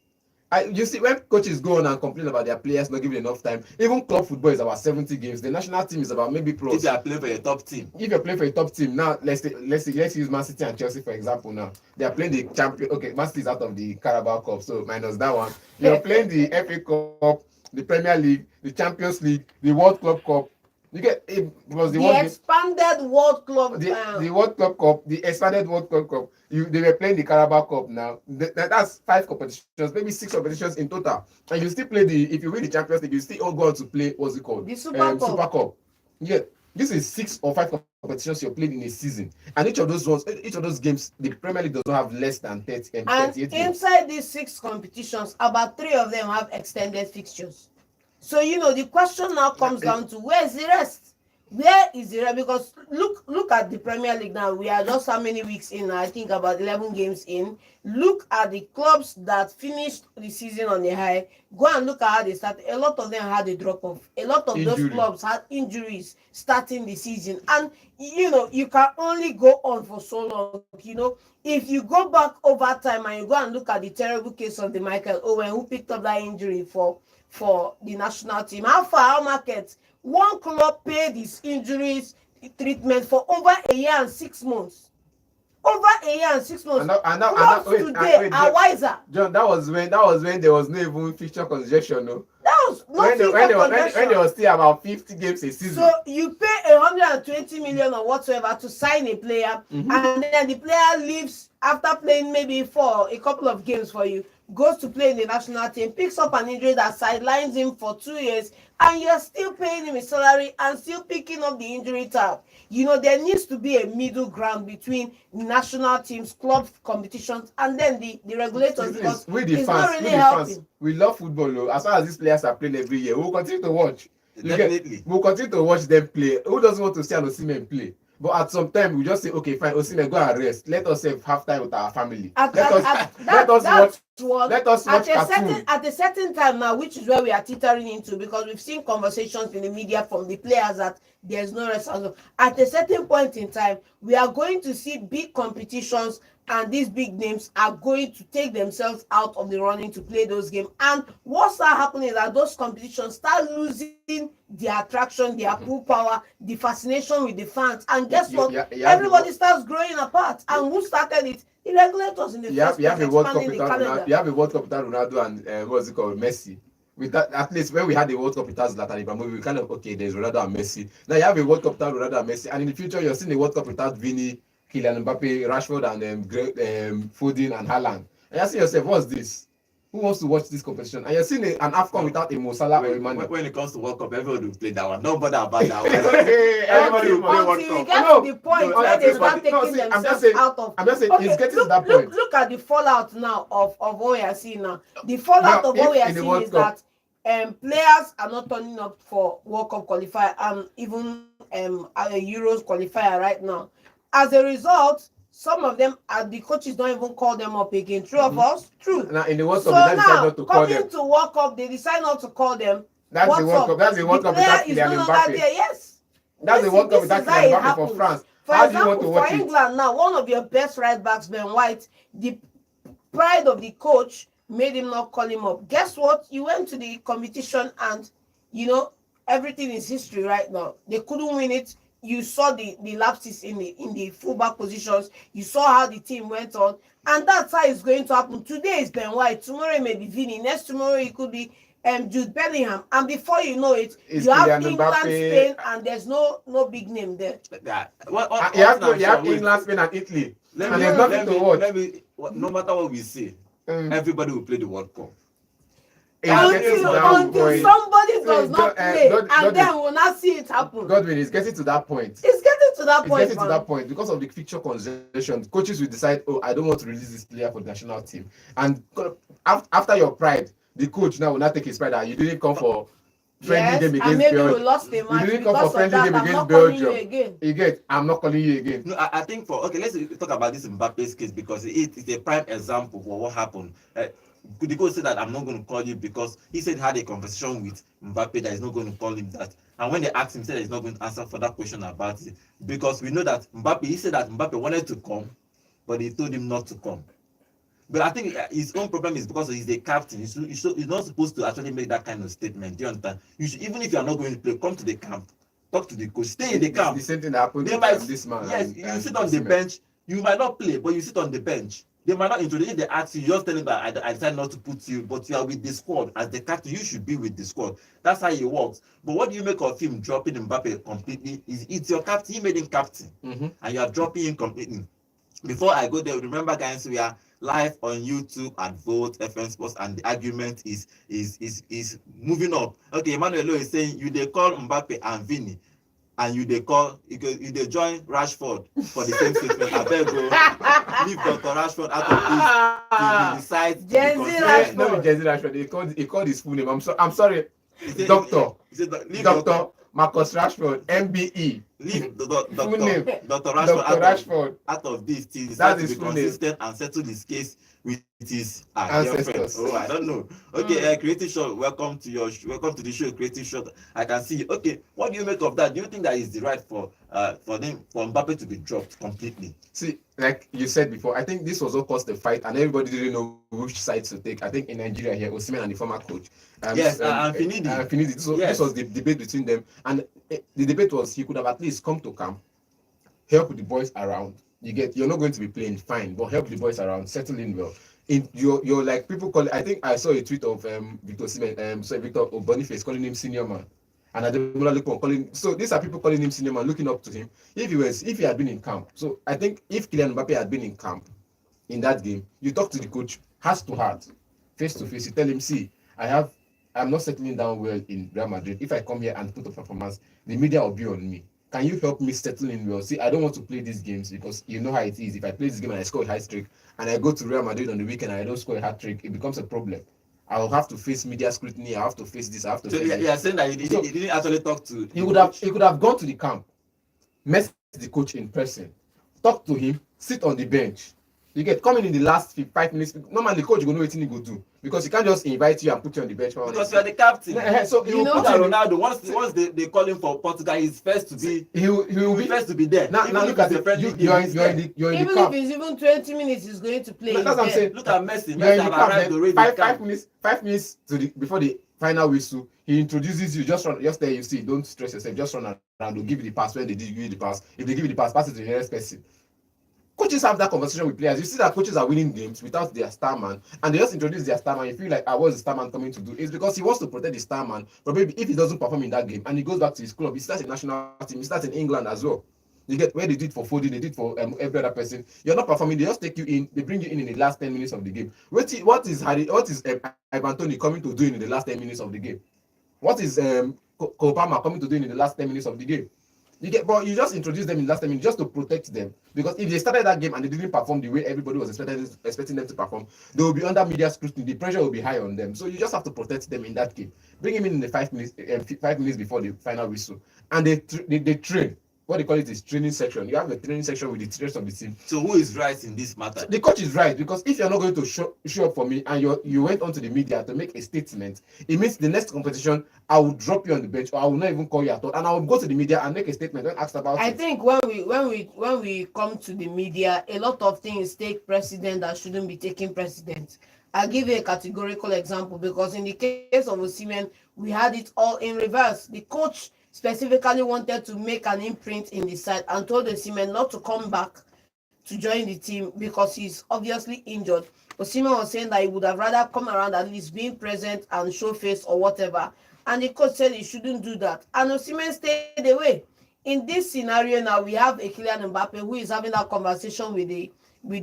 You see, when coaches go on and complain about their players not giving enough time, even club football is about 70 games. The national team is about maybe plus. If you are playing for your top team. If you're playing for a top team, now let's use Man City and Chelsea for example. Now they are playing the champion. Okay, Man City is out of the Carabao Cup, so minus that one. You're playing the FA Cup, the Premier League, the Champions League, the World Club Cup. You get it was the expanded World Club. The World Club Cup, the expanded World Club Cup. They were playing the Carabao Cup now. That's 5 competitions, maybe 6 competitions in total. And you still play if you win the Champions League, you still all go on to play what's it called? The Super Cup. Super Cup. Yeah, this is 6 or 5 competitions you're playing in a season, and each of those games, the Premier League does not have less than 38 and games. Inside these 6 competitions, about 3 of them have extended fixtures. So the question now comes down to, where is the rest? Where is the rest? Because look at the Premier League now. We are just how many weeks in? I think about 11 games in. Look at the clubs that finished the season on a high. Go and look at how they started. A lot of them had a drop off. A lot of those clubs had injuries starting the season, and you can only go on for so long. If you go back over time and you go and look at the terrible case of the Michael Owen, who picked up that injury for the national team, how market one club paid his injuries treatment for over a year and 6 months. Over a year and 6 months. Clubs today are wiser. John, that was when there was no even fixture congestion, no. That was not when there was still about 50 games a season. So you pay 120 million or whatsoever to sign a player, and then the player leaves after playing maybe for a couple of games for you, goes to play in the national team, picks up an injury that sidelines him for 2 years, and you're still paying him a salary and still picking up the injury tab. There needs to be a middle ground between national teams, club competitions, and then the regulators, because it's not really helping. We love football, though. As far as these players are playing every year, we'll continue to watch. Definitely. We'll continue to watch them play. Who doesn't want to see an Osimhen play? But at some time, we just say, okay, fine, Osimhen, go and rest. Let us have time with our family. Let us watch cartoon. At a certain time now, which is where we are teetering into, because we've seen conversations in the media from the players that there's no rest. At a certain point in time, we are going to see big competitions and these big names are going to take themselves out of the running to play those games. And what start happening is that those competitions start losing their attraction, their pull power, the fascination with the fans. And guess what? Everybody starts growing apart. And who started it? The regulators in the first place, expanding the calendar. You have a World Cup without Ronaldo and what's it called, Messi. With that, at least when we had the World Cup without Zlatan Ibrahimovic, we kind of okay. There's Ronaldo and Messi. Now you have a World Cup without Ronaldo and Messi, and in the future you're seeing a World Cup without Vini, Kylian Mbappe, Rashford, and Foden and Haaland. And you're saying yourself, what's this? Who wants to watch this competition? And you're seeing an Afcon without a Mo Salah or a Mane. When it comes to World Cup, everybody will play that one. Nobody about that one. Everybody will play World Until Cup. we get to the point where they start taking themselves out of. I'm just saying, it's getting to that point. Look at the fallout now of what we are seeing now. The fallout of what we are seeing is that players are not turning up for World Cup qualifier and even Euros qualifier right now. As a result, some of them, the coaches don't even call them up again. True of us? True. Now, in the World Cup, so they decide not to call them. Coming to World Cup, they decide not to call them. That's the World Cup. That's the World Cup without Kylian Mbappe. Yes. That's the World Cup without Kylian Mbappe for France. For example, for England now, one of your best right backs, Ben White, the pride of the coach made him not call him up. Guess what? You went to the competition and, everything is history right now. They couldn't win it. You saw the lapses in the fullback positions. You saw how the team went on. And that's how it's going to happen. Today is Ben White. Tomorrow it may be Vini. Next tomorrow it could be Jude Bellingham. And before you know it, you have England, Spain, and there's no big name there. You have England, Spain, and Italy. And there's nothing to watch. No matter what we say, everybody will play the World Cup. Until somebody does not play, and then we'll not see it happen. Godwin is getting to that point. It's getting to that point. It's getting to that point because of the fixture congestion. Coaches will decide, I don't want to release this player for the national team. And after your pride, the coach now will not take his pride that you didn't come for friendly game against Belgium. We lost the match. You didn't come for friendly game against Belgium. You get, I'm not calling you again. No, I think let's talk about this Mbappe's case because it's a prime example for what happened. The coach said that I'm not going to call you because he said he had a conversation with Mbappe that he's not going to call him that. And when they asked him, he said he's not going to answer for that question about it because we know that he said that Mbappe wanted to come, but he told him not to come. But I think his own problem is because he's a captain. He's not supposed to actually make that kind of statement. Do you understand? You should, even if you are not going to play, come to the camp, talk to the coach, stay in the camp. The same thing that happened to this man. Yes, you sit on the bench. You might not play, but you sit on the bench. They might not introduce. If they ask you, just tell them that I decided not to put you, but you are with the squad. As the captain, you should be with the squad. That's how it works. But what do you make of him dropping Mbappe completely? It's your captain. He made him captain, and you are dropping him completely. Before I go there, remember, guys, we are live on YouTube at Vote FM Sports, and the argument is moving up. Okay, Emmanuel is saying they call Mbappe and Vini. And you they join Rashford for the same statement. I beg you, leave Dr. Rashford out of this. Decide. Rashford. No, Jesse Rashford. He called his full name. I'm sorry, Doctor Marcus Rashford, MBE. Leave Dr. Rashford out of this. He decided to be consistent and settle his case with his girlfriend. Oh, I don't know. Okay, Creative Shot, welcome to the show, Creative Shot. I can see. Okay, what do you make of that? Do you think that is the right for Mbappe to be dropped completely? See, like you said before, I think this was what caused the fight, and everybody didn't know which side to take. I think in Nigeria here, Osimhen and the former coach. And Finidi. So this was the debate between them, and the debate was he could have at least come to camp, help the boys around. You're not going to be playing, fine, but help the boys around, settle in well. You're like people call it, I think I saw a tweet of Victor Boniface calling him senior man. And Ademola Lookman calling, so these are people calling him senior man, looking up to him. If he had been in camp. So I think if Kylian Mbappe had been in camp in that game, you talk to the coach heart to heart, face to face, you tell him, see, I'm not settling down well in Real Madrid. If I come here and put a performance, the media will be on me. Can you help me settle in well? See, I don't want to play these games because you know how it is. If I play this game and I score a high streak and I go to Real Madrid on the weekend and I don't score a hat trick, it becomes a problem. I'll have to face media scrutiny. I have to face this. I have to. So you're saying that he didn't actually talk to. He could have gone to the camp, met the coach in person, talk to him, sit on the bench, You get coming in the last 5 minutes. Normally, the coach go know what he go do because he can't just invite you and put you on the bench. Because you are the captain. So he You will know- put Look you at in the, Ronaldo. Once they call him for Portugal, he's first to be. he will be First to be there. now. Even Now if look at it's a it. friendly You, game, you're he's you're in there. the you're in the Even camp. if it's even 20 minutes, he's going to play. That's what I'm he's there. saying. Look at Messi. You're Messi in the have camp. arrived Then already. five minutes to the before the final whistle. He introduces you. Just run. Just there. You see. Don't stress yourself. Just run around. They'll give you the pass when they give you the pass. If they give you the pass it to the nearest person. Coaches have that conversation with players. You see that coaches are winning games without their star man, and they just introduce their star man. You feel like, what's the star man coming to do? It's because he wants to protect the star man. But maybe if he doesn't perform in that game and he goes back to his club, he starts in national team, he starts in England as well. You get where they did for Foden, they did for every other person. You're not performing, they just take you in, they bring you in the last 10 minutes of the game. What is Ivan Toney coming to do in the last 10 minutes of the game? What is Cole Palmer coming to do in the last 10 minutes of the game? But you just introduce them in the last 10 minutes just to protect them. Because if they started that game and they didn't perform the way everybody was expecting them to perform, they will be under media scrutiny. The pressure will be high on them. So you just have to protect them in that game. Bring him in the 5 minutes before the final whistle, and they train. What they call it is training section. You have a training section with the rest of the team. So who is right in this matter? The coach is right, because if you're not going to show up for me and you went onto the media to make a statement, it means the next competition I will drop you on the bench, or I will not even call you at all, and I will go to the media and make a statement when asked about I it. think when we come to the media, a lot of things take precedent that shouldn't be taking precedent. I'll give you a categorical example, because in the case of Osimhen, we had it all in reverse. The coach specifically wanted to make an imprint in the side and told Osimhen not to come back to join the team because he's obviously injured. Osimhen was saying that he would have rather come around, at least being present and show face or whatever. And the coach said he shouldn't do that. And Osimhen stayed away. In this scenario now, we have a Kylian Mbappe who is having that conversation with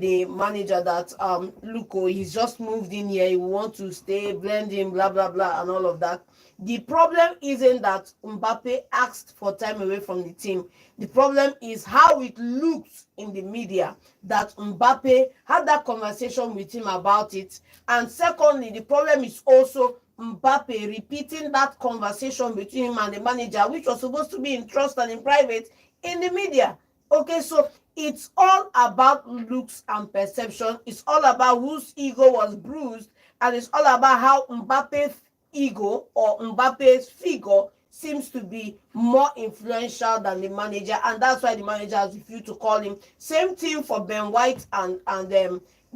the manager that look, he's just moved in here, he want to stay, blend in, blah blah blah, and all of that. The problem isn't that Mbappe asked for time away from the team. The problem is how it looked in the media that Mbappe had that conversation with him about it. And secondly, the problem is also Mbappe repeating that conversation between him and the manager, which was supposed to be in trust and in private, in the media. Okay, so it's all about looks and perception. It's all about whose ego was bruised, and it's all about how Mbappe's ego or Mbappe's figure seems to be more influential than the manager, and that's why the manager has refused to call him. Same thing for Ben White and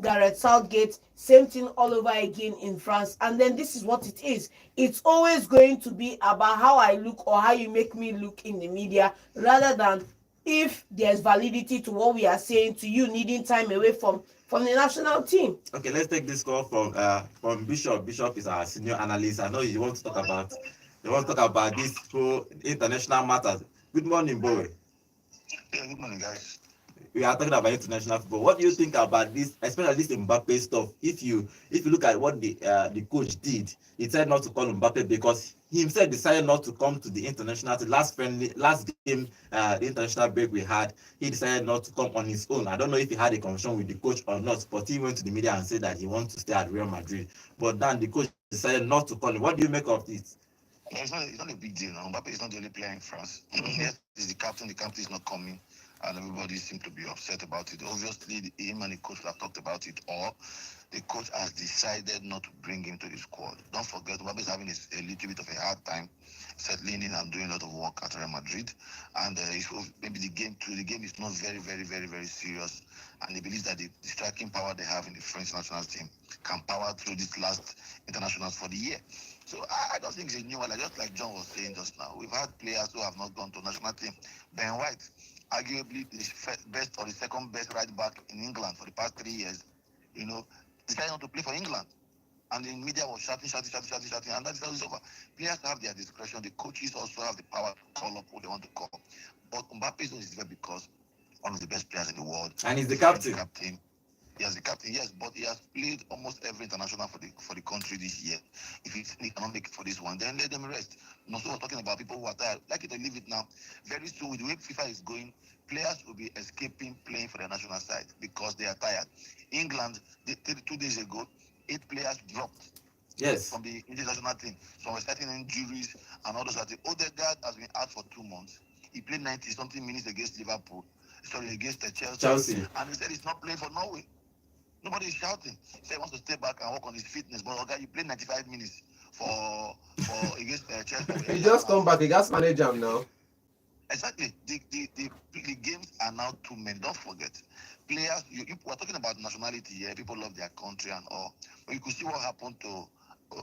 Gareth Southgate. Same thing all over again in France. And then this is what it is. It's always going to be about how I look or how you make me look in the media, rather than if there's validity to what we are saying, to you needing time away from the national team. Okay, let's take this call from Bishop. Bishop is our senior analyst. I know you want to talk about this whole international matters. Good morning, boy. Yeah, good morning, guys. We are talking about international football. What do you think about this, especially this Mbappe stuff? If you look at what the coach did, he decided not to call Mbappe because he himself decided not to come to the international last game, the international break we had. He decided not to come on his own. I don't know if he had a conversation with the coach or not, but he went to the media and said that he wants to stay at Real Madrid. But then the coach decided not to call him. What do you make of this? It's not a big deal now. Mbappe is not the only player in France. Yes, he's the captain. The captain is not coming, and everybody seems to be upset about it. Obviously, him and the coach have talked about it, or the coach has decided not to bring him to the squad. Don't forget, Mbappe is having a little bit of a hard time settling in and doing a lot of work at Real Madrid, and maybe the game is not very, very, very, very serious, and he believes that the striking power they have in the French national team can power through this last internationals for the year. So I don't think it's a new one. Just like John was saying just now, we've had players who have not gone to national team. Ben White, arguably the best or the second best right back in England for the past 3 years, decided not to play for England. And the media was shouting, and that is over. Players have their discretion. The coaches also have the power to call up who they want to call. But Mbappe is there because one of the best players in the world. And he's the captain. Yes, the captain, yes, but he has played almost every international for the country this year. If he cannot make it for this one, then let them rest. So we're talking about people who are tired. Like it or leave it now. Very soon, with the way FIFA is going, players will be escaping playing for their national side because they are tired. England, 2 days ago, 8 players dropped. Yes. From the international team. Some were starting injuries and all those things. Odegaard has been out for 2 months. He played 90-something minutes against Liverpool. Against Chelsea. Chelsea. And he said he's not playing for Norway. Nobody is shouting. He said he wants to stay back and work on his fitness. But okay, you play 95 minutes for against Chelsea. He just come back. He got manage him now. Exactly. The games are now too many. Don't forget, players. We're talking about nationality here. People love their country and all. But you could see what happened to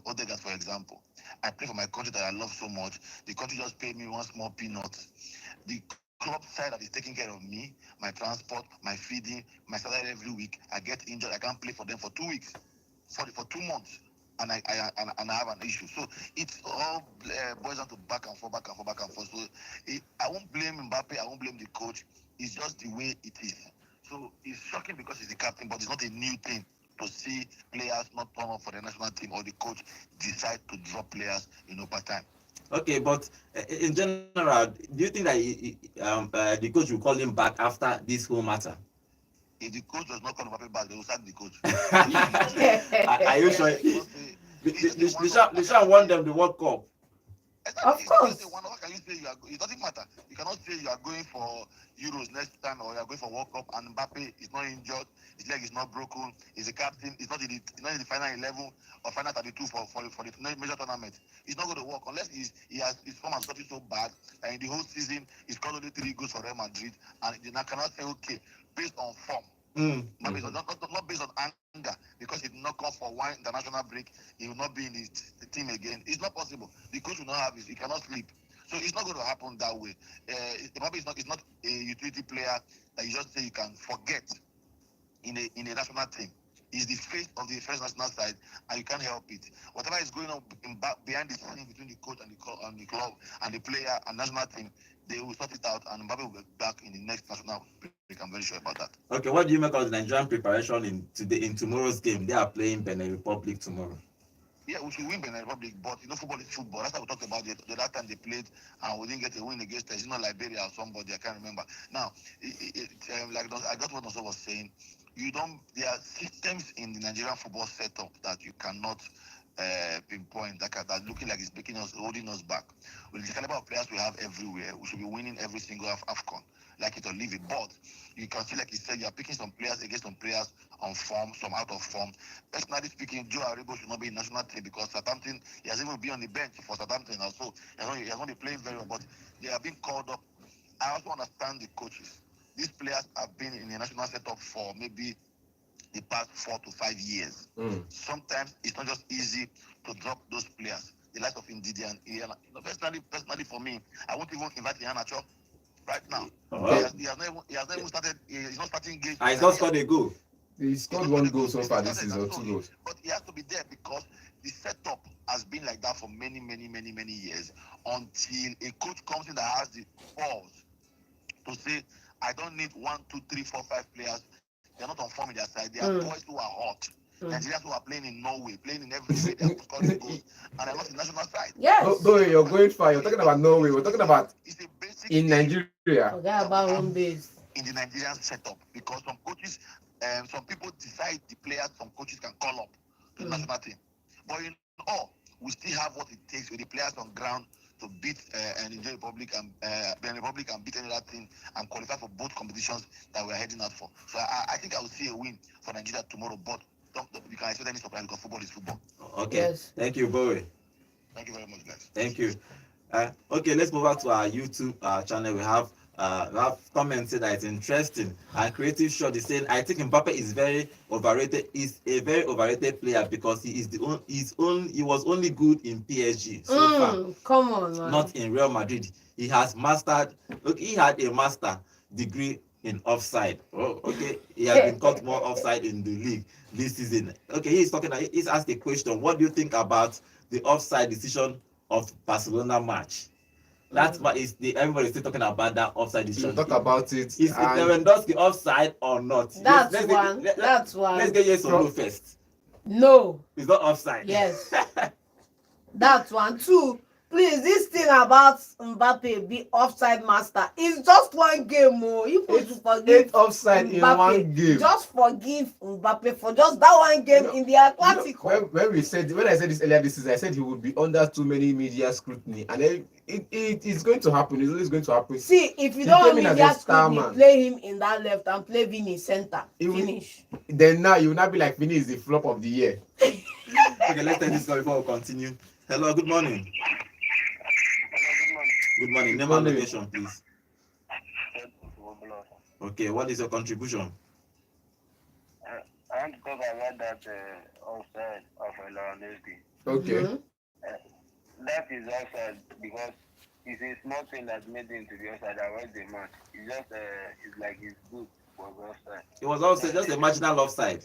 Odegaard, for example. I play for my country that I love so much. The country just paid me one small peanut. The club side that is taking care of me, my transport, my feeding, my salary every week. I get injured. I can't play for them for 2 weeks, for 2 months. And I have an issue. So it's all boils down to back and forth, back and forth, back and forth. So I won't blame Mbappe. I won't blame the coach. It's just the way it is. So it's shocking because he's the captain, but it's not a new thing to see players not turn up for the national team or the coach decide to drop players in overtime. Okay, but in general, do you think that the coach will call him back after this whole matter? If the coach does not call Mbappe back, they will sack the coach. Are you sure? They shall want them the World Cup. Of course. What can you say? It doesn't matter. You cannot say you are going for Euros next time or you are going for World Cup and Mbappe is not injured, his leg is not broken, he's a captain, he's not in the final 11 or final 32 for the major tournament. He's not going to work unless his form has gotten so bad that in the whole season he's got only 3 goals for Real Madrid and they cannot say, okay, based on form. Not based on anger, because he did not come for one international break, he will not be in the team again. It's not possible. The coach will not have it. He cannot sleep. So it's not going to happen that way. Mbappe is not a utility player that you just say you can forget in a national team. He's the face of the first national side, and you can't help it. Whatever is going on behind the scenes between the coach and the club and the player and national team, they will sort it out, and Mbappe will be back in the next national break. I'm very sure about that. Okay, what do you make of the Nigerian preparation in tomorrow's game? They are playing Benin Republic tomorrow. Yeah, we should win Benin Republic, but football is football. That's how we talked about it. The last time they played and we didn't get a win against us, Liberia or somebody, I can't remember. Now, like I got what Noso was saying, there are systems in the Nigerian football setup that you cannot pinpoint that looking like it's holding us back. With the caliber of players we have everywhere, we should be winning every single Afcon, like it or leave it. But you can see, like you said, you are picking some players against some players on form, some out of form. Personally speaking, Joe Aribo should not be in national team because Southampton, he has even been on the bench for Southampton also. He has not been playing very well, but they have been called up. I also understand the coaches. These players have been in the national setup for maybe the past 4 to 5 years. Sometimes it's not just easy to drop those players. The likes of Ndidi and Ian. Personally for me, I won't even invite Iheanacho right now. He has not even started. He's not starting games. He's not scored a goal. He scored 1 goal so far this season, 2 goals. But he has to be there because the setup has been like that for many years until a coach comes in that has the balls to say, I don't need 1, 2, 3, 4, 5 players. They're not on form in their side. They are boys who are hot. Nigerians who are playing in Norway, playing in every way, they are scoring goals, and they're not in the national side. Yes. No, you're going far. You're talking about Norway. We're talking about it's a basic in Nigeria. Forget about home base. In the Nigerian setup, because some coaches, some people decide the players some coaches can call up to the national team. But in all, we still have what it takes with the players on ground to beat Niger Republic and Benin Republic and beat any other team and qualify for both competitions that we're heading out for. So I think I will see a win for Nigeria tomorrow, but you can expect any surprise because football is football. Okay. Yes. Thank you, Bowie. Thank you very much, guys. Thank you. Okay, let's move back to our YouTube channel. We have comments that it's interesting. And Creative Shot is saying, I think Mbappe is very overrated. He's a very overrated player because he was only good in PSG so far. Come on, man. Not in Real Madrid. He had a master degree in offside. Oh, okay. He has been caught more offside in the league this season. Okay, he's asked a question. What do you think about the offside decision of Barcelona match? Everybody's still talking about that offside decision. Talk about it. Is Lewandowski offside or not? That's one. Let's get yes or no first. No. It's not offside. Yes. That's one. 2. Please, this thing about Mbappe be offside master is just one game. Oh, you put to forgive Eight offside in one game. Just forgive Mbappe for just that one game in the Atlantic. When I said this earlier this season, I said he would be under too many media scrutiny, and then it's going to happen. It's always going to happen. See, if you don't want media scrutiny, play him in that left and play Vini center. Finish. Then now you will not be like Vini is the flop of the year. Okay, let's take this call before we continue. Hello, good morning. Good morning. Name and location, please. Okay, what is your contribution? I want to talk about that offside of Lewandowski. Okay. That is offside because it's a small thing that made him to be offside. I watched the match. It's just it's like his boot was offside. It was offside, just a marginal offside.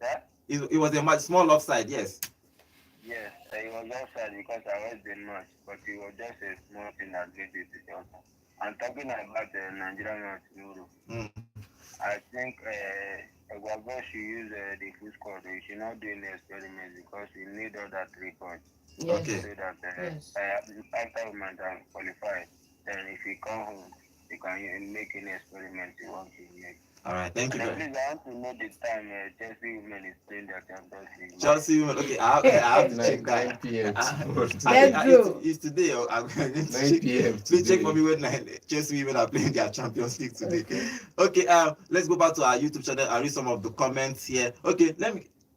Yeah? It was a small offside, yes. Yes, it was offside because I watched the match, but it was just a small thing that made it to be offside. And talking about the Nigerian match, I think Ecuador should use the full squad. They should not do any experiment because we need all that 3 points. Yes. Okay. So that after we might qualify, then if we come home, we can make any experiment we want to make. All right, thank you. Please, I want to know the time Chelsea women is playing their Champions League. Chelsea women, okay, I have to check 9 that. p.m. It's today. I'm going to 9 p.m. Please check for me when Chelsea women are playing their Champions League today. Okay, let's go back to our YouTube channel and read some of the comments here. Okay,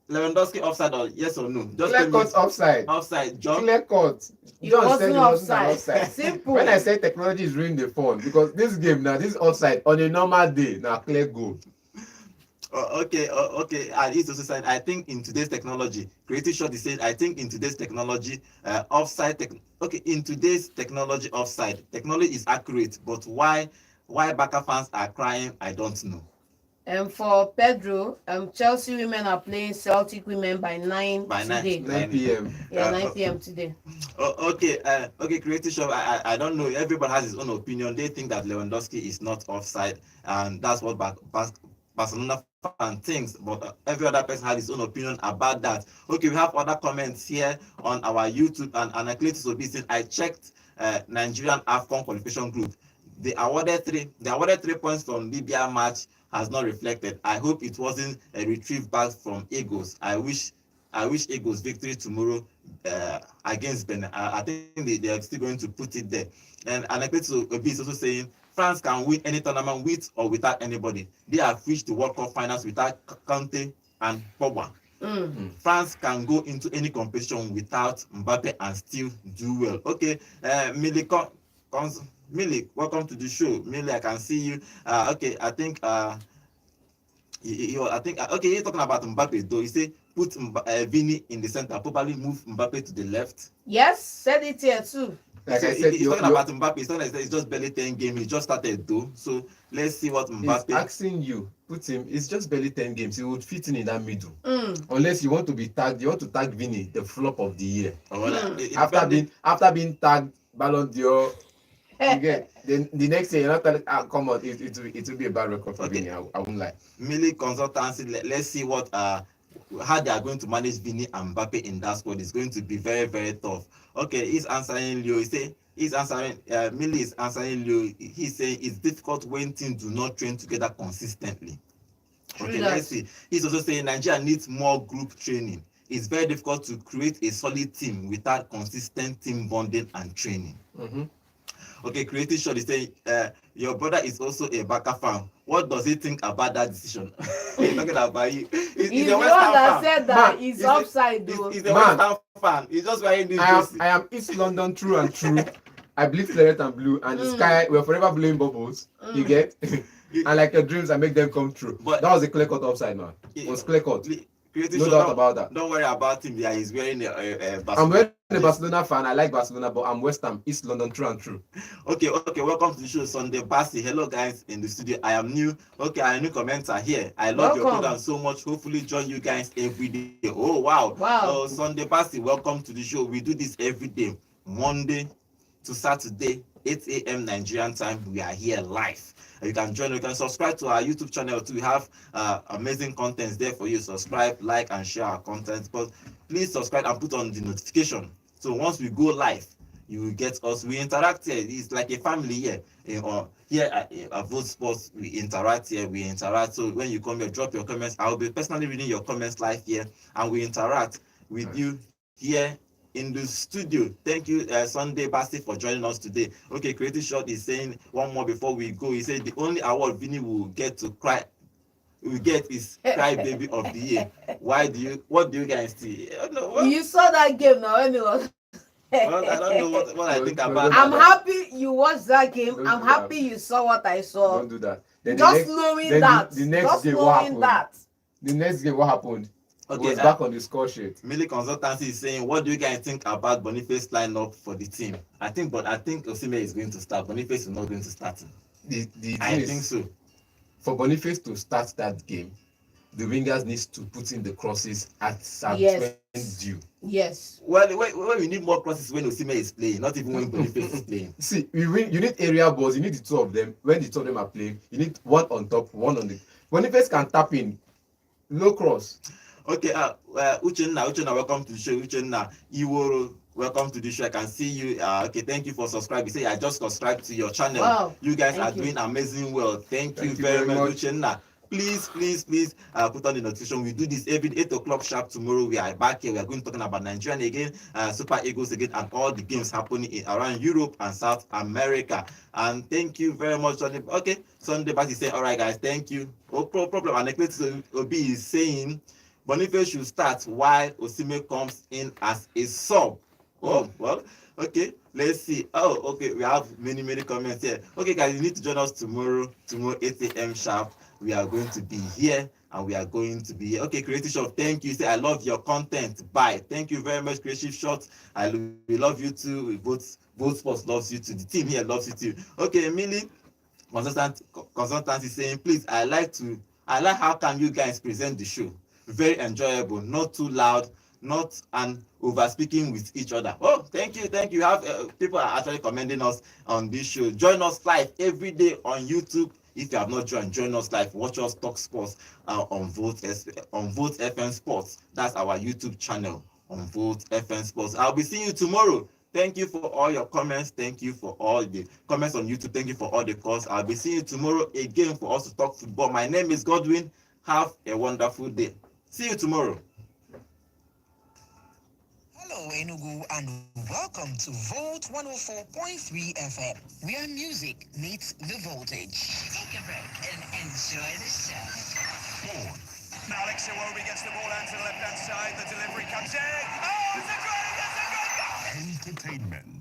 Lewandowski offside or yes or no? Just clear cut offside. Offside, John. Clear cut. John said it wasn't offside. Simple. When I say technology is ruining the phone, because this game now, this offside on a normal day, now clear goal. Okay. And it's also saying, I think in today's technology, Creative Shot is saying, I think in today's technology, in today's technology, offside technology is accurate, but why Barca fans are crying, I don't know. And for Pedro, Chelsea women are playing Celtic women by 9 today. 9 p.m. Yeah, 9 p.m. today. Okay, Creative Shop, I don't know. Everybody has his own opinion. They think that Lewandowski is not offside, and that's what Barcelona fan thinks. But every other person has his own opinion about that. Okay, we have other comments here on our YouTube, and I clicked to I checked Nigerian Afcon Qualification group. They awarded 3 points from Libya match. Has not reflected. I hope it wasn't a retrieve back from Eagles. I wish Eagles victory tomorrow against Benin. I think they are still going to put it there. And Anekpetu Obi is also saying France can win any tournament with or without anybody. They have reached the World Cup finals without Kante and Pogba. France can go into any competition without Mbappe and still do well. Okay, Millie, welcome to the show. Millie, I can see you. Okay, I think you're talking about Mbappe though. You say put Vini in the center, probably move Mbappe to the left. Yes, said it here too. Like so I said, he's talking about Mbappe. It's just barely 10 games. He just started though. So let's see what Mbappe. He's asking you, put him. It's just barely 10 games. He would fit in that middle. Unless you want to be tagged, you want to tag Vini, the flop of the year. After being tagged Ballon d'Or. Again, then the next year you're not telling, come on, it will be a bad record for Vini. I won't lie. Millie consultancy. Let's see what how they are going to manage Vini and Mbappe in that squad. It's going to be very, very tough. Okay, he's answering Leo. Millie is answering Leo. He's saying it's difficult when teams do not train together consistently. Okay, let's see. He's also saying Nigeria needs more group training. It's very difficult to create a solid team without consistent team bonding and training. Okay, Creative Shot is saying your brother is also a Barca fan. What does he think about that decision? He's talking about you. He's the one that said that he's offside though. He's a West Ham fan. He's just wearing this jersey. I am East London true and true. I believe red and blue, and the sky, we're forever blowing bubbles. You get? And like your dreams, I make them come true. But that was a clear cut offside, man. It was clear cut. No doubt about that. Don't worry about him. Yeah, he's wearing a Barcelona. I'm wearing a Barcelona fan. I like Barcelona, but I'm West Ham, East London, true and true. Okay. Welcome to the show, Sunday Basi. Hello, guys in the studio. I am new. Okay, I'm a new commenter here. I love your program so much. Hopefully, join you guys every day. Oh, wow. Oh, Sunday Basi, welcome to the show. We do this every day, Monday to Saturday, 8 a.m. Nigerian time. We are here live. You can join. You can subscribe to our YouTube channel too. We have amazing contents there for you. Subscribe, like, and share our content. But please subscribe and put on the notification So once we go live, you will get us. We interact here. It's like a family here. Here at Vote Sports, we interact here. We interact. So when you come here, drop your comments. I'll be personally reading your comments live here, and we interact with you here in the studio. Thank you, Sunday Basti, for joining us today. Okay, Creative Shot is saying one more before we go. He said the only award Vinny will get to cry we get is cry baby of the year. What do you guys see? I don't know, You saw that game now when it was. well, I don't know what I think about I'm that. happy you watched that game. Don't I'm do happy that. you saw what I saw. Don't do that. Then Just knowing that. The next Just game, what knowing happened? that. The next game, what happened? Okay, Was back on the score sheet. Millie Consultancy is saying, what do you guys think about Boniface lineup for the team? I think Osimhen is going to start. Boniface is not going to start. I think so. For Boniface to start that game, the wingers needs to put in the crosses at some Yes. due. Yes. Well, we need more crosses when Osimhen is playing, not even when Boniface is playing. See, you need area balls. You need the two of them. When the two of them are playing, you need one on top, one on the. Boniface can tap in, low cross. Okay, Uchenna, welcome to the show. Uchenna, Iworo, welcome to the show. I can see you. Okay, thank you for subscribing. Say I just subscribed to your channel. Wow. You guys are Thank you. doing amazing well. Thank you very much, Uchenna. Please, put on the notification. We do this every 8 o'clock sharp tomorrow. We are back here. We are going to talking about Nigeria again, Super Eagles again, and all the games happening around Europe and South America. And thank you very much, Sunday. Okay, Sunday Bass is saying, all right, guys, thank you. No problem. And Ekpeti Obi is saying, Boniface should start while Osimhen comes in as a sub. Oh, well, okay, let's see. Oh, okay, we have many comments here. Okay, guys, you need to join us tomorrow 8 a.m. sharp. We are going to be here and we are going to be here. Okay, Creative Shot, thank you. Say, I love your content. Bye. Thank you very much, Creative Shot. We love you too. Both Sports loves you too. The team here loves you too. Okay, Emily, consultant is saying, please, I like how can you guys present the show. Very enjoyable, not too loud, not an over speaking with each other. Oh, thank you. You have people are actually commending us on this show. Join us live every day on YouTube. If you have not join us live. Watch us talk sports on Vote FM Sports. That's our YouTube channel on Vote FM Sports. I'll be seeing you tomorrow. Thank you for all your comments. Thank you for all the comments on YouTube. Thank you for all the calls. I'll be seeing you tomorrow again for us to talk football. My name is Godwin. Have a wonderful day. See you tomorrow. Hello, Enugu, and welcome to Volt 104.3 FM, where music meets the voltage. Take a break and enjoy the show. Now Alex Iwobi gets the ball out to the left-hand side. The delivery comes in. Oh, it's a goal! Entertainment.